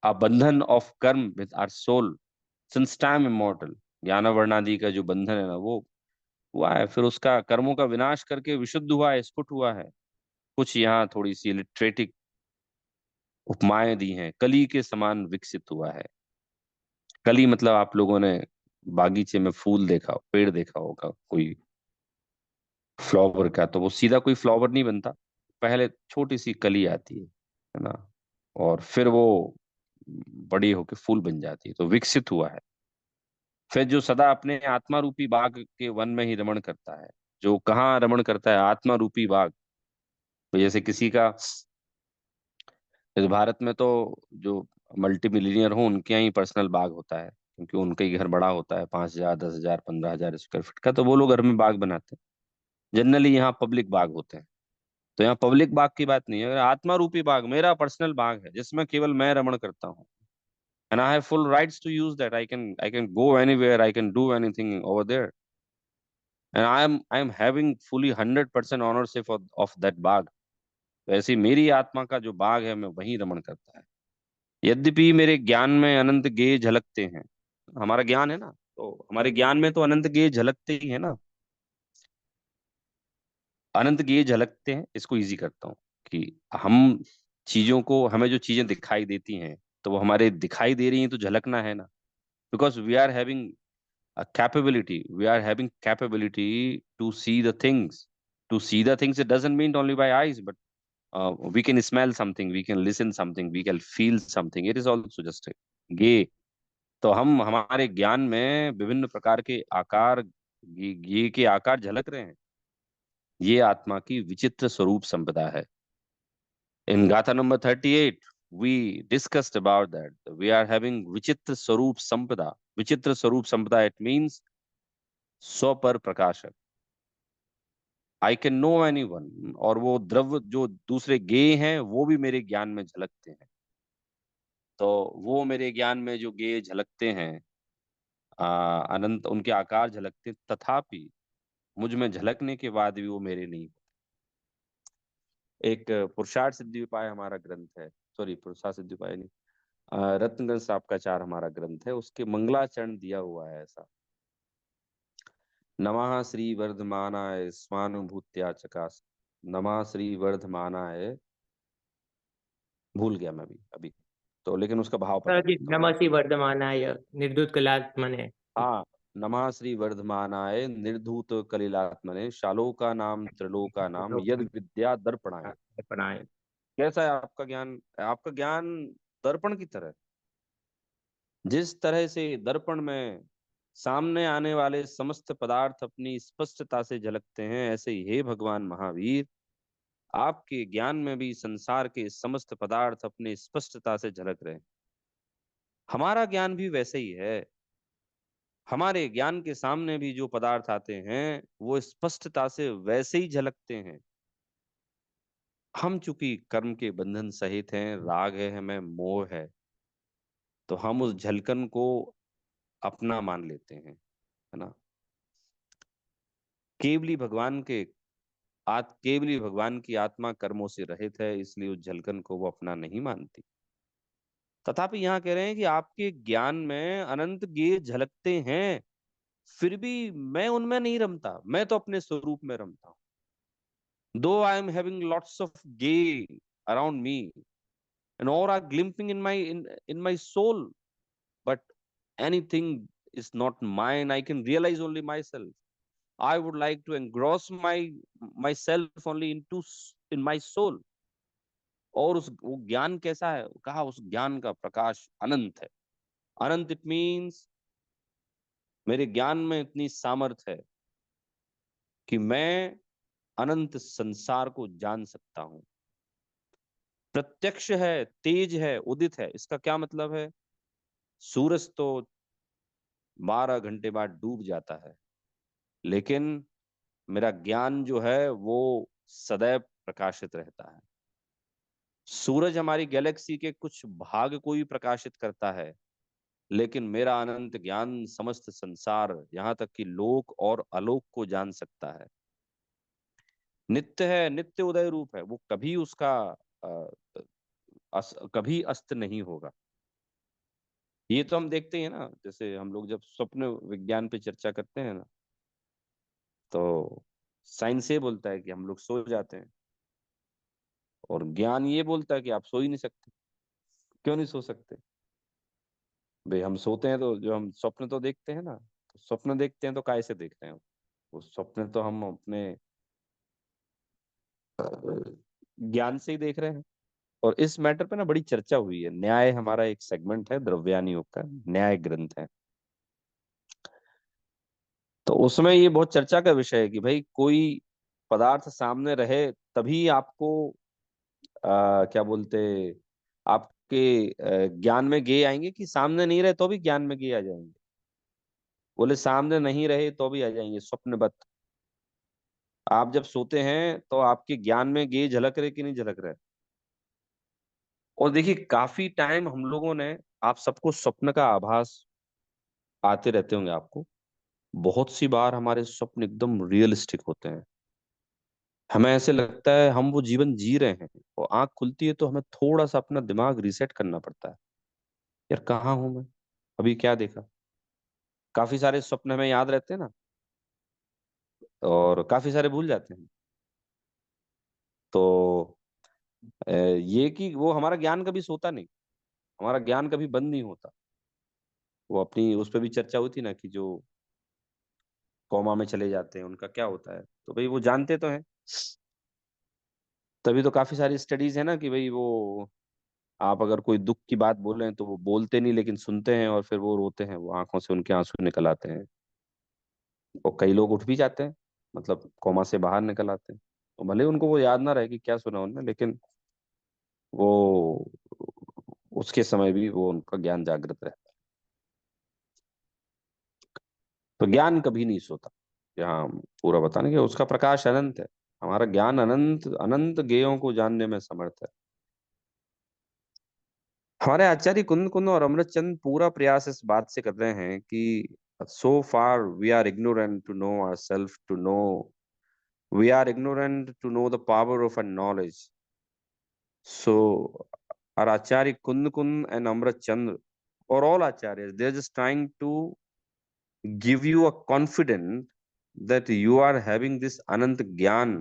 a bandhan of karma with our soul, since time immortal. ज्ञान वर्णादि का जो बंधन है ना, वो हुआ है, फिर उसका कर्मों का विनाश करके विशुद्ध हुआ है, स्फुट हुआ है। कुछ यहाँ थोड़ी सी लिटरेटिक उपमाएं दी हैं, कली के समान विकसित हुआ है। कली मतलब आप लोगों ने बागीचे में फूल देखा, पेड़ देखा होगा कोई फ्लावर का, तो वो सीधा कोई फ्लावर नहीं बनता, पहले छोटी सी कली आती है ना, और फिर वो बड़ी होके फूल बन जाती है, तो विकसित हुआ है। फिर जो सदा अपने आत्मा रूपी बाग के वन में ही रमण करता है, जो कहाँ रमण करता है? आत्मा रूपी बाग। तो जैसे किसी का, इस भारत में तो जो मल्टी मिलीनियर हो उनके यहाँ ही पर्सनल बाग होता है, क्योंकि उनका ही घर बड़ा होता है, 5,000 10,000 15,000 स्क्वायर फीट का, तो वो लोग घर में बाग बनाते हैं। जनरली यहाँ पब्लिक बाग होते हैं। तो यहाँ पब्लिक बाग की बात नहीं है, अगर आत्मा रूपी बाग मेरा पर्सनल बाग है जिसमें केवल मैं रमण करता हूँ, and I have full rights to use that, I can go anywhere, I can do anything over there, and I am having fully 100% ownership of that बाग। वैसे ही मेरी आत्मा का जो बाग है, मैं वहीं रमण करता है। यद्यपि मेरे ज्ञान में अनंत गेय झलकते हैं, हमारा ज्ञान है ना, तो हमारे ज्ञान में तो अनंत गेय झलकते ही है ना। अनंत गेय झलकते हैं, इसको इजी करता हूँ कि हम चीजों को, हमें जो चीजें दिखाई देती हैं, तो वो हमारे दिखाई दे रही हैं तो झलकना है ना, because we are having capability to see the things, it doesn't mean only by eyes, but we can smell something, we can listen something, we can feel something, it is also just a गे। तो हम हमारे ज्ञान में विभिन्न प्रकार के आकार, ये के आकार झलक रहे हैं। ये आत्मा की विचित्र स्वरूप संपदा है। इन गाथा number 38 we discussed about that we are having विचित्र स्वरूप संपदा। विचित्र स्वरूप संपदा, इट मीन्स स्व पर प्रकाशक, I can know anyone, और वो द्रव्य जो दूसरे गे हैं वो भी मेरे ज्ञान में झलकते हैं। तो वो मेरे ज्ञान में जो गेय झलकते हैं, अनंत उनके आकार झलकते, तथापि मुझ में झलकने के बाद भी वो मेरे नहीं। एक पुरुषार्थ सिद्धि उपाय हमारा ग्रंथ है, सॉरी पुरुषार्थ सिद्धि उपाय नहीं, रत्नगंज सापकाचार हमारा ग्रंथ है, उसके मंगलाचरण दिया हुआ है ऐसा। नमः श्री वर्धमानाय स्वानुभूत्या चकास, नमः श्री वर्धमानाय, भूल गया मैं भी अभी तो, लेकिन उसका भाव पता है, नमः नमसि वर्धमानाय निर्दुत कलात्मने। हाँ, नमः श्री वर्धमानाय निर्धूत कलिलात्मने शालोका नाम त्रिलोका नाम यद विद्या दर्पणाय। अपनाए। कैसा है आपका ज्ञान? आपका ज्ञान दर्पण की तरह, जिस तरह से दर्पण में सामने आने वाले समस्त पदार्थ अपनी स्पष्टता से झलकते हैं, ऐसे ही हे भगवान महावीर, आपके ज्ञान में भी संसार के समस्त पदार्थ अपनी स्पष्टता से झलक रहे हैं। हमारा ज्ञान भी वैसे ही है। हमारे ज्ञान के सामने भी जो पदार्थ आते हैं वो स्पष्टता से वैसे ही झलकते हैं। हम चूंकि कर्म के बंधन सहित हैं, राग है, हमें मोह है, तो हम उस झलकन को अपना मान लेते हैं, है ना। केवली भगवान के केवली भगवान की आत्मा कर्मों से रहित है, इसलिए उस झलकन को वो अपना नहीं मानती। तथापि यहाँ कह रहे हैं कि आपके ज्ञान में अनंत गेय झलकते हैं, फिर भी मैं उनमें नहीं रमता, मैं तो अपने स्वरूप में रमता हूँ। Though I am having lots of gay around me, and aura glimpsing in my soul, but anything is not mine. I can realize only myself. I would like to engross myself only in my soul. और उस वो ज्ञान कैसा है? कहा उस ज्ञान का प्रकाश अनंत है। अनंत इट मीन्स मेरे ज्ञान में इतनी सामर्थ्य है कि मैं अनंत संसार को जान सकता हूं। प्रत्यक्ष है, तेज है, उदित है। इसका क्या मतलब है? सूरज तो 12 घंटे बाद डूब जाता है, लेकिन मेरा ज्ञान जो है वो सदैव प्रकाशित रहता है। सूरज हमारी गैलेक्सी के कुछ भाग को ही प्रकाशित करता है, लेकिन मेरा अनंत ज्ञान समस्त संसार, यहाँ तक कि लोक और अलोक को जान सकता है। नित्य है, नित्य उदय रूप है, वो कभी उसका अ, कभी अस्त नहीं होगा। ये तो हम देखते हैं ना, जैसे हम लोग जब स्वप्न विज्ञान पे चर्चा करते हैं ना, तो साइंस ये बोलता है कि हम लोग सो जाते हैं, और ज्ञान ये बोलता है कि आप सो ही नहीं सकते। क्यों नहीं सो सकते? भाई हम सोते हैं तो जो हम स्वप्न तो देखते हैं ना, तो स्वप्न देखते हैं तो काय से देखते हैं? वो स्वप्न तो हम अपने ज्ञान से ही देख रहे हैं। और इस मैटर पे ना बड़ी चर्चा हुई है। न्याय हमारा एक सेगमेंट है द्रव्यानी योग का, न्याय ग्रंथ है, तो उसमें ये बहुत चर्चा का विषय है कि भाई कोई पदार्थ सामने रहे तभी आपको क्या बोलते, आपके ज्ञान में गे आएंगे, कि सामने नहीं रहे तो भी ज्ञान में गे आ जाएंगे? बोले सामने नहीं रहे तो भी आ जाएंगे, स्वप्नवत। आप जब सोते हैं तो आपके ज्ञान में गे झलक रहे कि नहीं झलक रहे? और देखिए काफी टाइम हम लोगों ने, आप सबको स्वप्न का आभास आते रहते होंगे आपको, बहुत सी बार हमारे स्वप्न एकदम रियलिस्टिक होते हैं। हमें ऐसे लगता है हम वो जीवन जी रहे हैं, और आंख खुलती है तो हमें थोड़ा सा अपना दिमाग रीसेट करना पड़ता है। यार कहाँ हूं मैं, अभी क्या देखा? काफी सारे स्वप्न हमें याद रहते हैं ना, और काफी सारे भूल जाते हैं। तो ये कि वो हमारा ज्ञान कभी सोता नहीं, हमारा ज्ञान कभी बंद नहीं होता। वो अपनी उस पर भी चर्चा हुई थी ना, कि जो कोमा में चले जाते हैं उनका क्या होता है, तो भाई वो जानते तो हैं। तभी तो काफी सारी स्टडीज है ना कि भाई वो, आप अगर कोई दुख की बात बोले तो वो बोलते नहीं लेकिन सुनते हैं, और फिर वो रोते हैं, वो आंखों से उनके आंसू निकल आते हैं। और कई लोग उठ भी जाते हैं, मतलब कोमा से बाहर निकल आते हैं, तो भले उनको वो याद ना रहे कि क्या सुना उन्होंने, लेकिन वो उसके समय भी वो उनका ज्ञान जागृत रहता है। तो ज्ञान कभी नहीं सोता, यहाँ पूरा बताने कि उसका प्रकाश अनंत है। हमारा ज्ञान अनंत अनंत गेयों को जानने में समर्थ है। हमारे आचार्य कुंद कुंद और अमृत चंद पूरा प्रयास इस बात से कर रहे हैं कि so far we are ignorant to know our self, to know we are ignorant to know the power of a knowledge. So our Acharya Kund Kund and Amrit Chandra or all Acharyas, they're just trying to give you a confidence that you are having this Anant Gyan.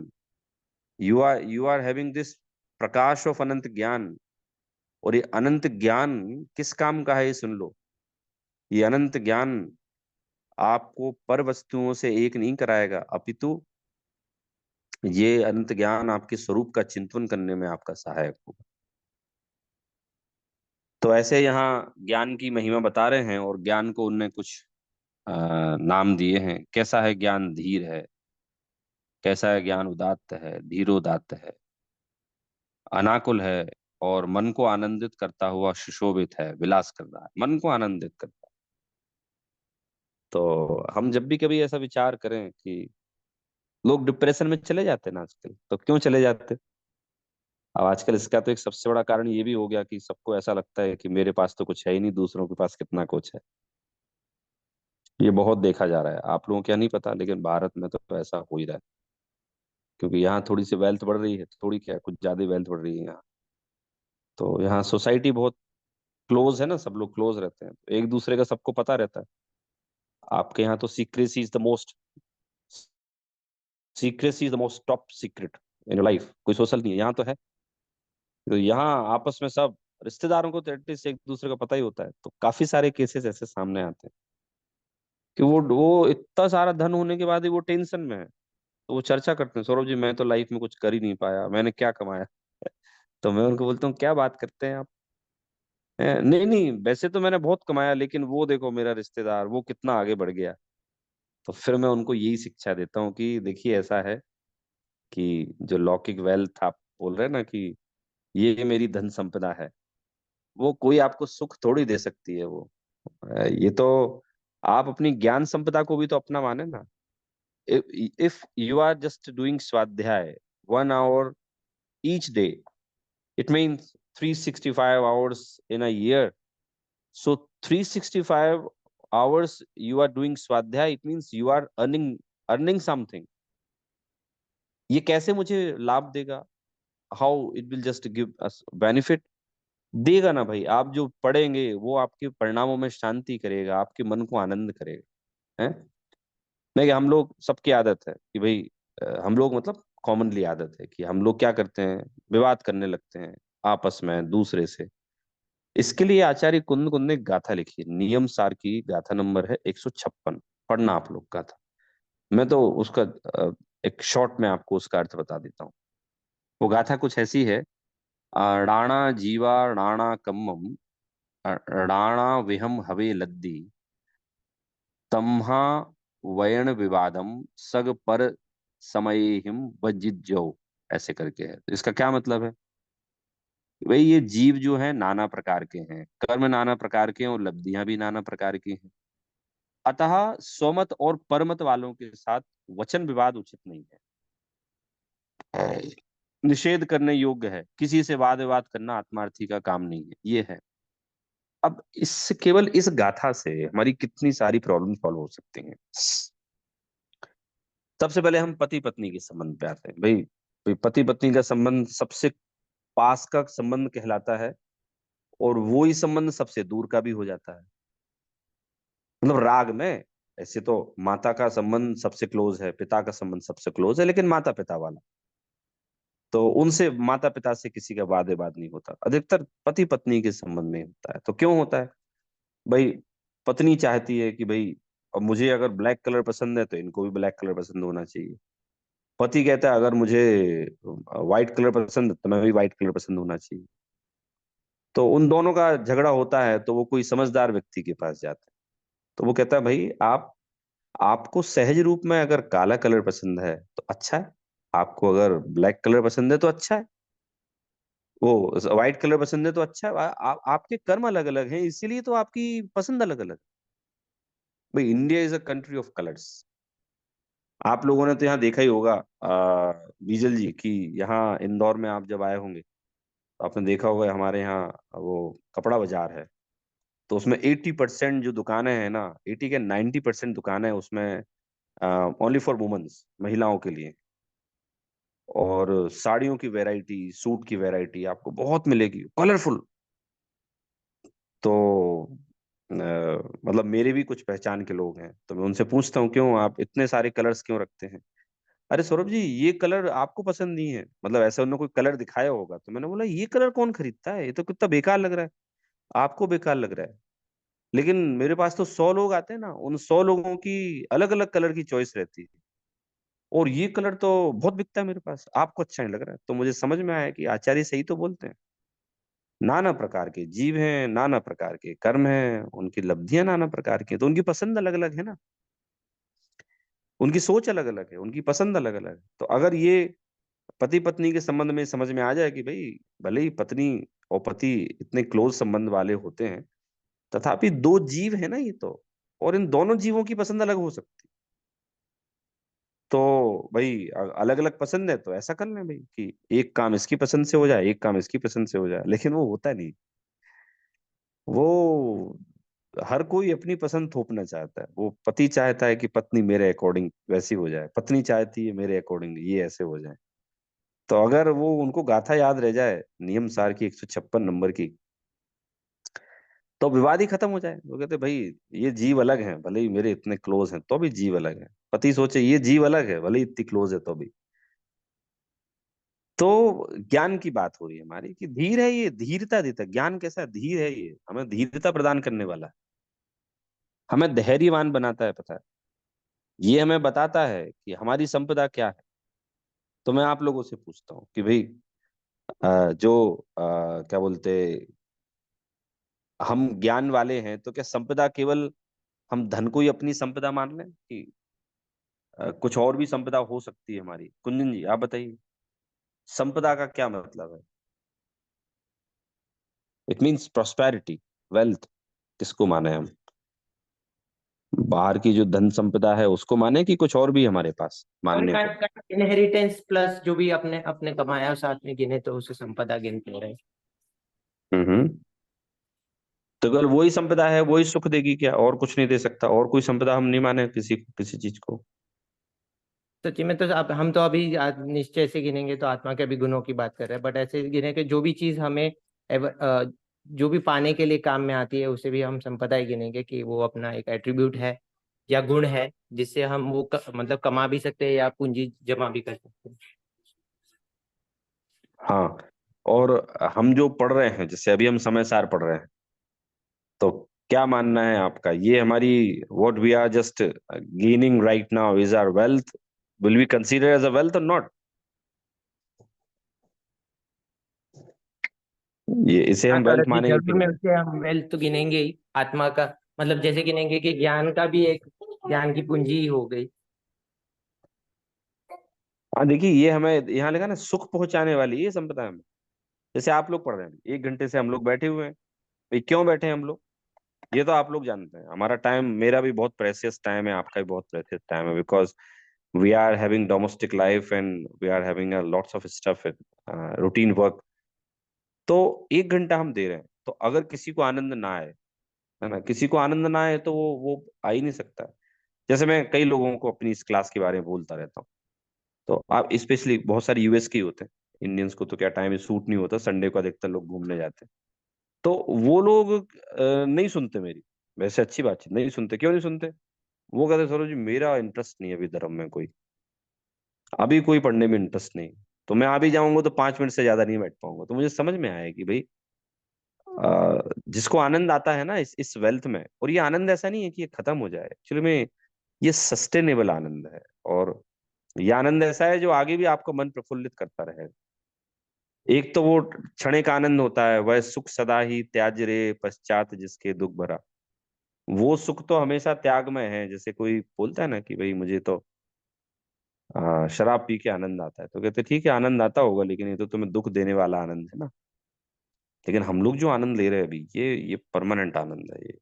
You are having this prakash of anant gyan. और ये अनंत ज्ञान किस काम का है ये सुन लो. ये अनंत ज्ञान आपको पर वस्तुओं से एक नहीं कराएगा, अपितु ये अनंत ज्ञान आपके स्वरूप का चिंतन करने में आपका सहायक होगा. तो ऐसे यहाँ ज्ञान की महिमा बता रहे हैं और ज्ञान को उनने कुछ नाम दिए हैं. कैसा है ज्ञान? धीर है. कैसा है ज्ञान? उदात्त है, धीरोदात्त है, अनाकुल है, और मन को आनंदित करता हुआ सुशोभित है, विलास कर रहा है, मन को आनंदित करता है. तो हम जब भी कभी ऐसा विचार करें कि लोग डिप्रेशन में चले जाते हैं ना आजकल, तो क्यों चले जाते हैं? अब आजकल इसका तो एक सबसे बड़ा कारण ये भी हो गया कि सबको ऐसा लगता है कि मेरे पास तो कुछ है ही नहीं, दूसरों के पास कितना कुछ है. ये बहुत देखा जा रहा है. आप लोगों को क्या नहीं पता, लेकिन भारत में तो ऐसा हो ही रहा है. क्योंकि यहाँ थोड़ी सी वेल्थ बढ़ रही है, थोड़ी क्या कुछ ज्यादा वेल्थ बढ़ रही है यहाँ. तो यहाँ सोसाइटी बहुत क्लोज है ना, सब लोग क्लोज रहते हैं, तो एक दूसरे का सबको पता रहता है. आपके यहाँ तो secrecy is the most top secret in your life. कोई सोशल नहीं है, यहाँ तो है. तो यहाँ आपस में सब रिश्तेदारों को तो एटलीस्ट एक दूसरे का पता ही होता है. तो काफी सारे केसेस ऐसे सामने आते हैं कि वो इतना सारा धन होने के बाद भी वो टेंशन में है. तो वो चर्चा करते हैं, सौरभ जी मैं तो लाइफ में कुछ कर ही नहीं पाया, मैंने क्या कमाया. तो मैं उनको बोलता हूँ क्या बात करते हैं आप? नहीं नहीं, वैसे तो मैंने बहुत कमाया, लेकिन वो देखो मेरा रिश्तेदार वो कितना आगे बढ़ गया. तो फिर मैं उनको यही शिक्षा देता हूँ कि देखिए ऐसा है कि जो लौकिक वेल्थ आप बोल रहे हैं ना कि ये मेरी धन संपदा है, वो कोई आपको सुख थोड़ी दे सकती है. वो ये तो आप अपनी ज्ञान संपदा को भी तो अपना माने ना. If you are just doing swadhyaya 1 hour each day, it means 365 hours in a year. So 365 hours you are doing swadhyay, it means you are earning something. ये कैसे मुझे लाभ देगा? How it will just give us benefit? देगा ना भाई. आप जो पढ़ेंगे वो आपके परिणामों में शांति करेगा, आपके मन को आनंद करेगा. है नहीं कि हम लोग सबकी आदत है कि भाई हम लोग मतलब कॉमनली आदत है कि हम लोग क्या करते हैं, विवाद करने लगते हैं आपस में दूसरे से. इसके लिए आचार्य कुंद कुंद ने एक गाथा लिखी है, नियम सार की गाथा नंबर है 156. पढ़ना आप लोग गाथा. मैं तो उसका एक शॉर्ट में आपको उसका अर्थ बता देता हूँ. वो गाथा कुछ ऐसी है. राणा जीवा राणा कम्मम, राणा विहम हवे लद्दी, तम्हा वयन विवादम, सग पर समय हिम वजिज्जो. ऐसे करके है. तो इसका क्या मतलब है? भाई ये जीव जो है नाना प्रकार के हैं, कर्म नाना प्रकार के हैं, और लब्धियां भी नाना प्रकार की हैं. अतः स्वमत और परमत वालों के साथ वचन विवाद उचित नहीं है, निषेध करने योग्य है. किसी से वाद विवाद करना आत्मार्थी का काम नहीं है. ये है. अब केवल इस गाथा से हमारी कितनी सारी प्रॉब्लम सॉल्व हो सकती हैं. सबसे पहले हम पति पत्नी के संबंध पे आते हैं. भाई पति पत्नी का संबंध सबसे पास का संबंध कहलाता है, और वो ही संबंध सबसे दूर का भी हो जाता है. मतलब राग में ऐसे तो माता का संबंध सबसे क्लोज है, पिता का संबंध सबसे क्लोज है, लेकिन माता पिता वाला तो उनसे, माता पिता से किसी का वाद विवाद नहीं होता. अधिकतर पति पत्नी के संबंध में होता है. तो क्यों होता है? भाई पत्नी चाहती है कि भाई अब मुझे अगर ब्लैक कलर पसंद है तो इनको भी ब्लैक कलर पसंद होना चाहिए. पति कहता है अगर मुझे व्हाइट कलर पसंद है तो मैं भी व्हाइट कलर पसंद होना चाहिए. तो उन दोनों का झगड़ा होता है, तो वो कोई समझदार व्यक्ति के पास जाता है. तो वो कहता है भाई आपको सहज रूप में अगर काला कलर पसंद है तो अच्छा है, आपको अगर ब्लैक कलर पसंद है तो अच्छा है, वो व्हाइट कलर पसंद है तो अच्छा है. आपके कर्म अलग अलग हैं, इसीलिए तो आपकी पसंद अलग अलग. भाई India is a country of colours. आप लोगों ने तो यहाँ देखा ही होगा बीजल जी की, यहाँ इंदौर में आप जब आए होंगे आपने देखा होगा हमारे यहाँ वो कपड़ा बाजार है, तो उसमें 80% जो दुकानें हैं ना, 80 के 90% दुकानें हैं उसमें ओनली फॉर वुमेन्स, महिलाओं के लिए। और साड़ियों की वैरायटी, सूट की वैरायटी आपको बहुत मिलेगी, कलरफुल। तो मतलब मेरे भी कुछ पहचान के लोग हैं, तो मैं उनसे पूछता हूँ क्यों आप इतने सारे कलर्स क्यों रखते हैं। अरे सौरभ जी, ये कलर आपको पसंद नहीं है, मतलब ऐसा उन्होंने कोई कलर दिखाया होगा, तो मैंने बोला ये कलर कौन खरीदता है, ये तो कितना बेकार लग रहा है, आपको बेकार लग रहा है। लेकिन मेरे पास तो 100 लोग आते हैं ना, उन 100 लोगों की अलग अलग कलर की चॉइस रहती है, और ये कलर तो बहुत बिकता है मेरे पास, आपको अच्छा नहीं लग रहा है। तो मुझे समझ में आया कि आचार्य सही तो बोलते हैं। नाना प्रकार के जीव हैं, नाना प्रकार के कर्म हैं, उनकी लब्धियां नाना प्रकार की हैं, तो उनकी पसंद अलग अलग है ना, उनकी सोच अलग अलग है, उनकी पसंद अलग अलग है। तो अगर ये पति पत्नी के संबंध में समझ में आ जाए कि भाई भले ही पत्नी और पति इतने क्लोज संबंध वाले होते हैं, तथापि दो जीव है ना ये तो, और इन दोनों जीवों की पसंद अलग हो सकती है। तो भाई अलग अलग पसंद है तो ऐसा कर लें भाई कि एक काम इसकी पसंद से हो जाए, एक काम इसकी पसंद से हो जाए, लेकिन वो होता नहीं। वो हर कोई अपनी पसंद थोपना चाहता है। वो पति चाहता है कि पत्नी मेरे अकॉर्डिंग वैसी हो जाए, पत्नी चाहती है मेरे अकॉर्डिंग ये ऐसे हो जाए। तो अगर वो उनको गाथा याद रह जाए नियम सार की 156 नंबर की, तो विवाद ही खत्म हो जाए। वो कहते भाई ये जीव अलग हैं, भले ही मेरे इतने क्लोज हैं तो भी जीव अलग है। पति सोचे ये जीव अलग है, भले ही इतनी क्लोज है तो भी। तो ज्ञान की बात हो रही है हमारी कि धीर है, ये धीरता देता है। ज्ञान कैसा है? धीर है, ये हमें धीरता प्रदान करने वाला है, हमें धैर्यवान बनाता है, पता है। ये हमें बताता है कि हमारी संपदा क्या है। तो मैं आप लोगों से पूछता हूँ कि भाई जो क्या बोलते, हम ज्ञान वाले हैं तो क्या संपदा केवल हम धन को ही अपनी संपदा मान लें कि कुछ और भी संपदा हो सकती है हमारी? कुंजन जी आप बताइए, संपदा का क्या मतलब है? इट मीन्स प्रॉस्पेरिटी, वेल्थ, किसको माने हम? बाहर की जो धन संपदा है उसको माने कि कुछ और भी हमारे पास मानने को? इनहेरिटेंस प्लस जो भी अपने अपने कमाया और साथ में गिने तो उसे संपदा गिनते रहे। हम्म। तो अगर वही संपदा है वही सुख देगी क्या? और कुछ नहीं दे सकता? और कोई संपदा हम नहीं माने किसी किसी चीज को? सच्ची में तो अब हम तो अभी निश्चय से गिनेंगे तो आत्मा के भी गुणों की बात कर रहे हैं, बट ऐसे गिने के जो भी चीज हमें जो भी पाने के लिए काम में आती है उसे भी हम संपदा ही गिनेंगे कि वो अपना एक एट्रीब्यूट है या गुण है जिससे हम वो मतलब कमा भी सकते हैं या पूंजी जमा भी कर सकते हैं। हाँ। और हम जो पढ़ रहे हैं, जैसे अभी हम समय सार पढ़ रहे हैं, तो क्या मानना है आपका? ये हमारी what we are just gaining right now is our wealth, will be consider as a wealth और नॉट? ये इसे हाँ हम सौरभ वेल्थ जी, मानेंगे कि जरूर में नहीं? उसे हम वेल्थ तो गिनेंगे ही आत्मा का। मतलब जैसे गिनेंगे कि ज्ञान का भी एक ज्ञान की पूंजी ही हो गई। हाँ देखिए, ये हमें यहाँ लिखा ना, सुख पहुंचाने वाली ये संपदा है हमें। जैसे आप लोग पढ़ रहे हैं, 1 घंटे से हम लोग बैठे हुए हैं। भाई क्यों बैठे हैं हम लोग? ये तो आप लोग जानते हैं। हमारा टाइम, मेरा भी बहुत प्रेशियस टाइम है, आपका भी बहुत प्रेशियस टाइम है, because we are having domestic life and we are having lots of stuff, routine work. तो 1 घंटा हम दे रहे हैं, तो अगर किसी को आनंद ना आए, है ना, किसी को आनंद ना आए तो वो आ ही नहीं सकता। जैसे मैं कई लोगों को अपनी इस क्लास के बारे में बोलता रहता हूँ, तो आप स्पेशली बहुत सारे यूएस के ही होते हैं, इंडियंस को तो क्या टाइम सूट नहीं होता, संडे को अधिकतर लोग घूमने जाते हैं। तो वो लोग नहीं सुनते मेरी। वैसे अच्छी बात है, नहीं सुनते। क्यों नहीं सुनते? वो कहते सरोज जी मेरा इंटरेस्ट नहीं है अभी धर्म में, कोई अभी कोई पढ़ने में इंटरेस्ट नहीं। तो मैं अभी जाऊंगा तो 5 मिनट से ज्यादा नहीं बैठ पाऊंगा। तो मुझे समझ में आया कि भाई जिसको आनंद आता है ना इस वेल्थ में, और ये आनंद ऐसा नहीं है कि ये खत्म हो जाए, एक्चुअली में ये सस्टेनेबल आनंद है। और ये आनंद ऐसा है जो आगे भी आपको मन प्रफुल्लित करता रहे। एक तो वो क्षणिक आनंद होता है, वह सुख सदा ही त्याज रे पश्चात जिसके दुख भरा। वो सुख तो हमेशा त्याग में है। जैसे कोई बोलता है ना कि भाई मुझे तो शराब पी के आनंद आता है, तो कहते ठीक है आनंद आता होगा, लेकिन ये तो तुम्हें दुख देने वाला आनंद है ना। लेकिन हम लोग जो आनंद ले रहे हैं अभी, ये परमानेंट आनंद है।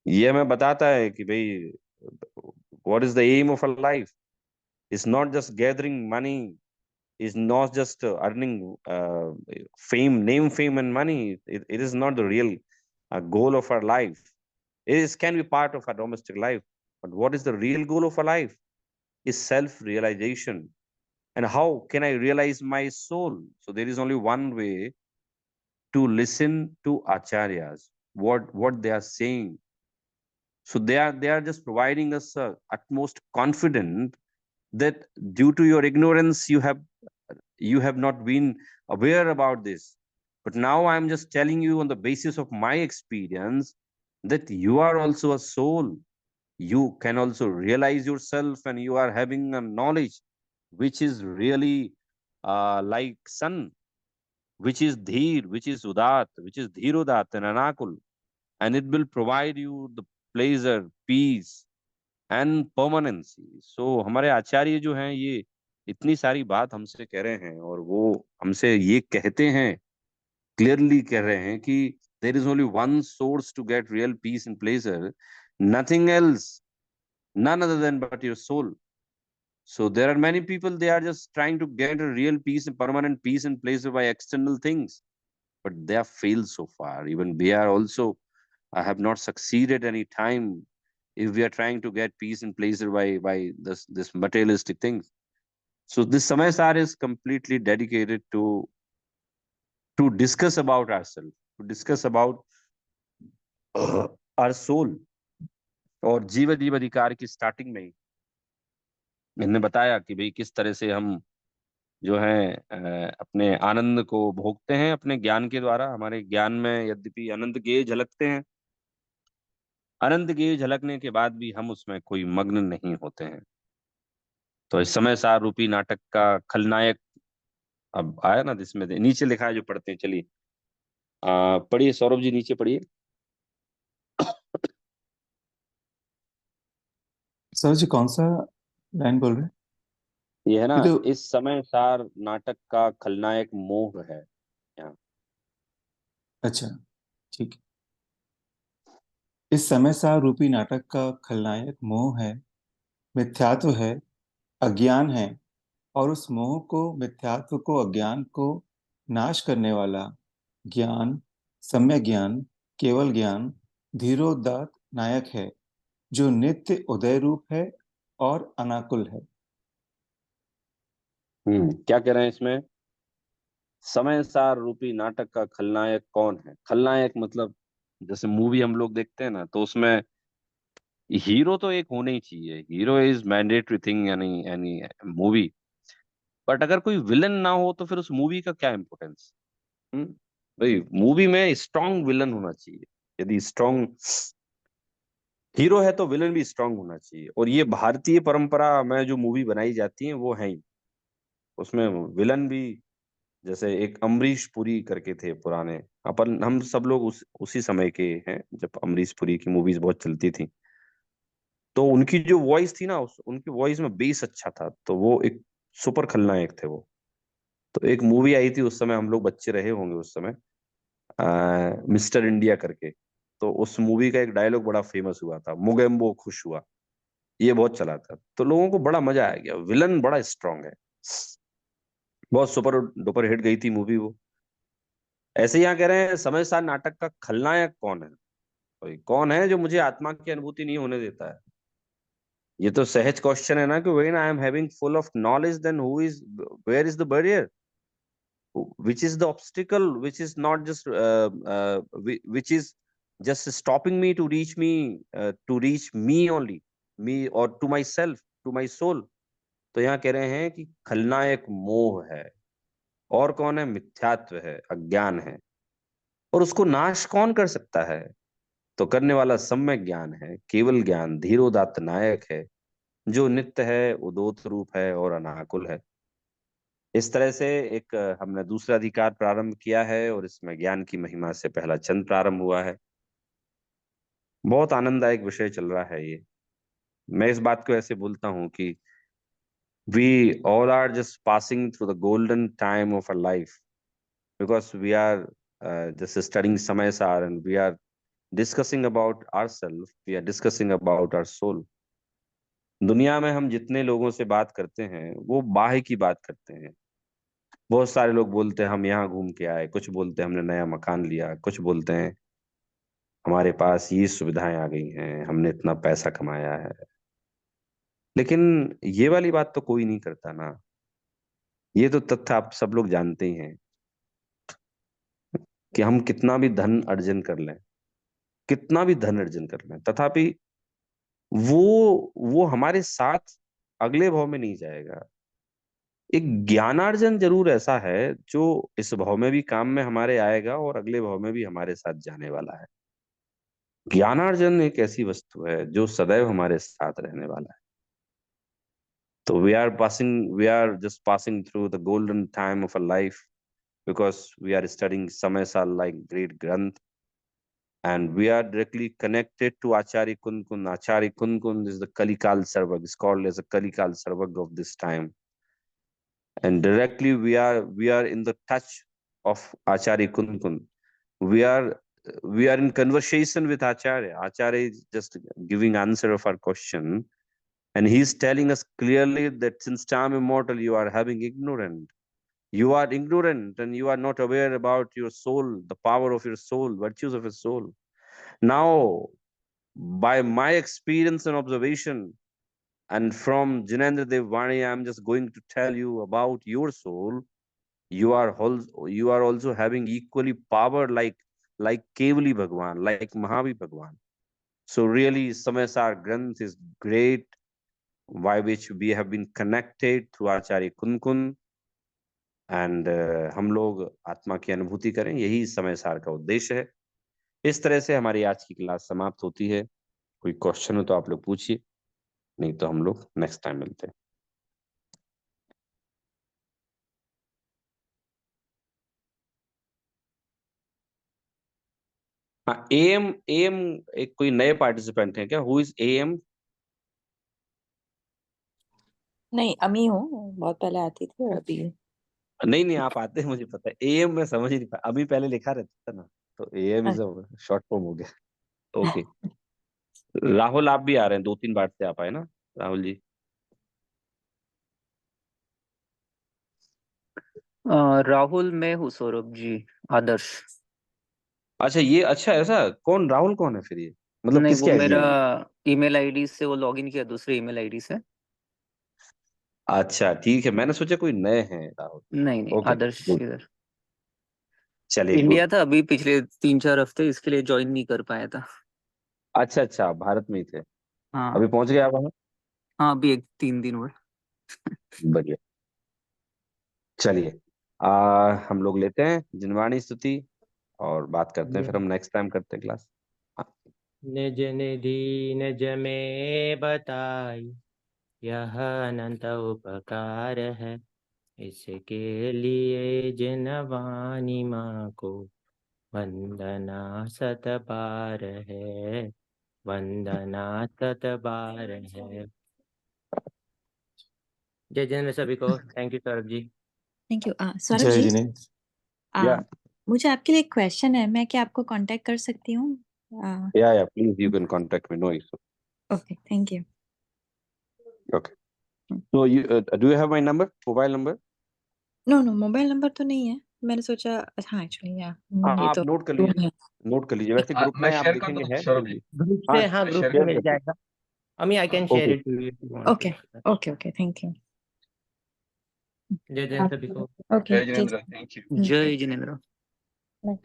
ये हमें बताता है कि भाई what is the aim of a life, is not just gathering money, is not just earning fame, name, fame, and money. It is not the real goal of our life. It is, can be part of our domestic life. But what is the real goal of our life? Is self-realization. And how can I realize my soul? So there is only one way: to listen to acharyas, what they are saying. So they are just providing us utmost confident that due to your ignorance you have not been aware about this. But now I'm just telling you on the basis of my experience that you are also a soul. You can also realize yourself, and you are having a knowledge which is really like sun, which is dheer, which is udat, which is dhirudat and anakul, and it will provide you the pleasure, peace and permanency. So हमारे आचार्य जो हैं ये इतनी सारी बात हमसे कह रहे हैं, और वो हमसे ये कहते हैं, क्लियरली कह रहे हैं कि there is only one source to get real peace and pleasure, nothing else, none other than but your soul. So there are many people, they are just trying to get a real peace and permanent peace and pleasure by external things, but they have failed so far. Even we are also, I have not succeeded any time if we are trying to get peace and pleasure by this materialistic things. So this Samaysar is completely dedicated to discuss about ourselves, to discuss about our soul. और जीव जीव अधिकार की starting में ही मैंने बताया कि भाई किस तरह से हम जो है अपने आनंद को भोगते हैं अपने ज्ञान के द्वारा. हमारे ज्ञान में यद्यपि अनंत गेय झलकते हैं, अनंत गेय झलकने के बाद भी हम उसमें कोई मग्न नहीं होते हैं. तो इस समय सार रूपी नाटक का खलनायक अब आया ना, जिसमें नीचे लिखा है जो पढ़ते हैं. चलिए पढ़िए सौरभ जी, नीचे पढ़िए. सर जी कौन सा लाइन बोल रहे हैं? ये है ना, ये तो इस समय सार नाटक का खलनायक मोह है यहाँ. अच्छा, ठीक है. इस समय सार रूपी नाटक का खलनायक मोह है, मिथ्यात्व है, अज्ञान है, और उस मोह को, मिथ्यात्व को, अज्ञान को नाश करने वाला ज्ञान, सम्यक ज्ञान, केवल ज्ञान, धीरोदात्त नायक है, जो नित्य उदय रूप है और अनाकुल है. क्या कह रहे हैं इसमें? समय सार रूपी नाटक का खलनायक कौन है? खलनायक मतलब जैसे मूवी हम लोग देखते हैं ना, तो उसमें हीरो तो एक होना ही चाहिए. हीरो इज मैंडेटरी थिंग यानी एनी मूवी. बट अगर कोई विलन ना हो तो फिर उस मूवी का क्या इम्पोर्टेंस? भाई मूवी में स्ट्रांग विलन होना चाहिए. यदि स्ट्रांग हीरो है तो विलन भी स्ट्रांग होना चाहिए. और ये भारतीय परंपरा में जो मूवी बनाई जाती है वो है ही. उसमें विलन भी, जैसे एक अमरीश पुरी करके थे पुराने, अपन हम सब लोग उसी समय के हैं जब अमरीश पुरी की मूवीज बहुत चलती थी. तो उनकी जो वॉइस थी ना, उनकी वॉइस में बेस अच्छा था, तो वो एक सुपर खलनायक थे वो. तो एक मूवी आई थी उस समय, हम लोग बच्चे रहे होंगे उस समय, मिस्टर इंडिया करके. तो उस मूवी का एक डायलॉग बड़ा फेमस हुआ था, मुगेम्बो खुश हुआ. ये बहुत चला था, तो लोगों को बड़ा मजा आ गया. विलन बड़ा स्ट्रांग है, बहुत सुपर डुपर हिट गई थी मूवी वो. ऐसे ही यहाँ कह रहे हैं समय सार नाटक का खलनायक कौन है? कोई कौन है जो मुझे आत्मा की अनुभूति नहीं होने देता है? ये तो सहज क्वेश्चन है ना कि when I am having full of knowledge, then who is, where is the barrier, which is the obstacle, which is not just which is just stopping me to reach me only, me or to myself, to my soul. तो यहाँ कह रहे हैं कि खलनायक मोह है. और कौन है? मिथ्यात्व है, अज्ञान है. और उसको नाश कौन कर सकता है? तो करने वाला सम्यक ज्ञान है, केवल ज्ञान, धीरोदात्त नायक है, जो नित्य है, उदोत रूप है और अनाकुल है. इस तरह से एक हमने दूसरा अधिकार प्रारंभ किया है, और इसमें ज्ञान की महिमा से पहला चंद प्रारंभ हुआ है. बहुत आनंददायक विषय चल रहा है ये. मैं इस बात को ऐसे बोलता हूँ कि we all are just passing through the golden time of our life, because we are just studying Samayasar, and we are discussing about ourselves, we are discussing about our soul. दुनिया में हम जितने लोगों से बात करते हैं वो बाह्य की बात करते हैं, बहुत सारे लोग बोलते हैं हम यहाँ घूम के आए, कुछ बोलते हैं हमने नया मकान लिया, कुछ बोलते हैं हमारे पास ये सुविधाएं आ गई हैं, हमने इतना पैसा कमाया है। लेकिन ये वाली बात तो कोई नहीं करता ना। ये तो तथ्य आप सब लोग जानते ही हैं कि हम कितना भी धन अर्जन कर लें, कितना भी धन अर्जन कर लें, तथापि वो हमारे साथ अगले भाव में नहीं जाएगा। एक ज्ञानार्जन जरूर ऐसा है जो इस भाव में भी काम में हमारे आएगा और अगले भाव में भी हमारे साथ जाने वाला है। ज्ञानार्जन एक ऐसी वस्तु है जो सदैव हमारे साथ रहने वाला है। तो we are just passing through the golden time of a life because we are studying Samay like great Granth, and we are directly connected to Acharya Kunkun. Acharya Kunkun is the Kalikal Sarvag, is called as a Kalikal Sarvag of this time. And directly we are in the touch of Acharya Kunkun. We are in conversation with Acharya. Acharya is just giving answer of our question. And he's telling us clearly that since time immortal, you are having ignorant. You are ignorant and you are not aware about your soul, the power of your soul, virtues of your soul. Now, by my experience and observation, and from Jinendra Dev Vani, I'm just going to tell you about your soul. You are also having equally power like Kevali Bhagwan, like Mahavi Bhagwan. So really, Samasar Granth is great, by which we have been connected through Acharya Kunkun. And हम लोग आत्मा की अनुभूति करें, यही समय सार का उद्देश्य है। इस तरह से हमारी आज की क्लास समाप्त होती है। कोई क्वेश्चन हो तो आप लोग पूछिए, नहीं तो हम लोग नेक्स्ट टाइम मिलते हैं। हाँ, एएम एएम एक कोई नए पार्टिसिपेंट है क्या? Who is am? नहीं, अमी हूँ, बहुत पहले आती थी और अभी नहीं नहीं, आप आते हैं मुझे पता है। एएम मैं समझ ही नहीं पाया, अभी पहले लिखा रहता था ना, तो am is a short form हो गया। ओके। राहुल आप भी आ रहे हैं, 2-3 बार से आप आए ना राहुल जी? राहुल, मैं हूँ सौरभ जी, आदर्श। अच्छा, ये अच्छा ऐसा कौन राहुल कौन है फिर? ये मतलब नहीं, वो किसके आईडी मेरा में? ईमेल आईडी से वो लॉगिन किया, दूसरे ईमेल आईडी से। अच्छा ठीक है, मैंने सोचा कोई नए हैं राहुल। नहीं नहीं, ओके आदर्श गुड, इधर चलिए इंडिया गुड। था अभी पिछले 3-4 हफ्ते, इसके लिए ज्वाइन नहीं कर पाया था। अच्छा अच्छा, भारत में ही थे, हाँ अभी पहुंच गए आप वहाँ? हाँ, अभी 3 दिन हुए। बढ़िया। चलिए हम लोग लेते हैं जिनवाणी स्तुति और बात करते हैं, फिर हम नेक्स्ट टाइम करते हैं क्लास। निज निधि निज में बताई, यह अनंत उपकार है। इसके लिए जिनवानी माँ को वंदना सत बार है, वंदना सत बार है। जय जिनेंद्र सभी को। Thank you Saurabh ji. Thank you. Saurabh Jai ji, Jinendra. या मुझे आपके लिए एक क्वेश्चन है, मैं क्या आपको कांटेक्ट कर सकती हूँ? या please you can contact me, no issue. Okay, thank you. Okay, so you do you have my number, mobile number? No no, mobile number तो नहीं है, मैंने सोचा। हाँ, एक्चुअली हाँ ये आप तो नोट कर लीजिए, नोट कर लीजिए। वैसे ग्रुप मैं में आप शेयर कर देखेंगे दूं है सौरभ कोई जी? भी? ग्रुप हाँ से, हाँ मैं ग्रुप शेयर में शेयर कर मिल कर दूं? जाएगा। अमी I can share okay it to you if you want okay to. Okay okay, thank you. Jai Jinendra सभी को। ओके, जय Jinendra, thank you. Jai Jinendra. Bye.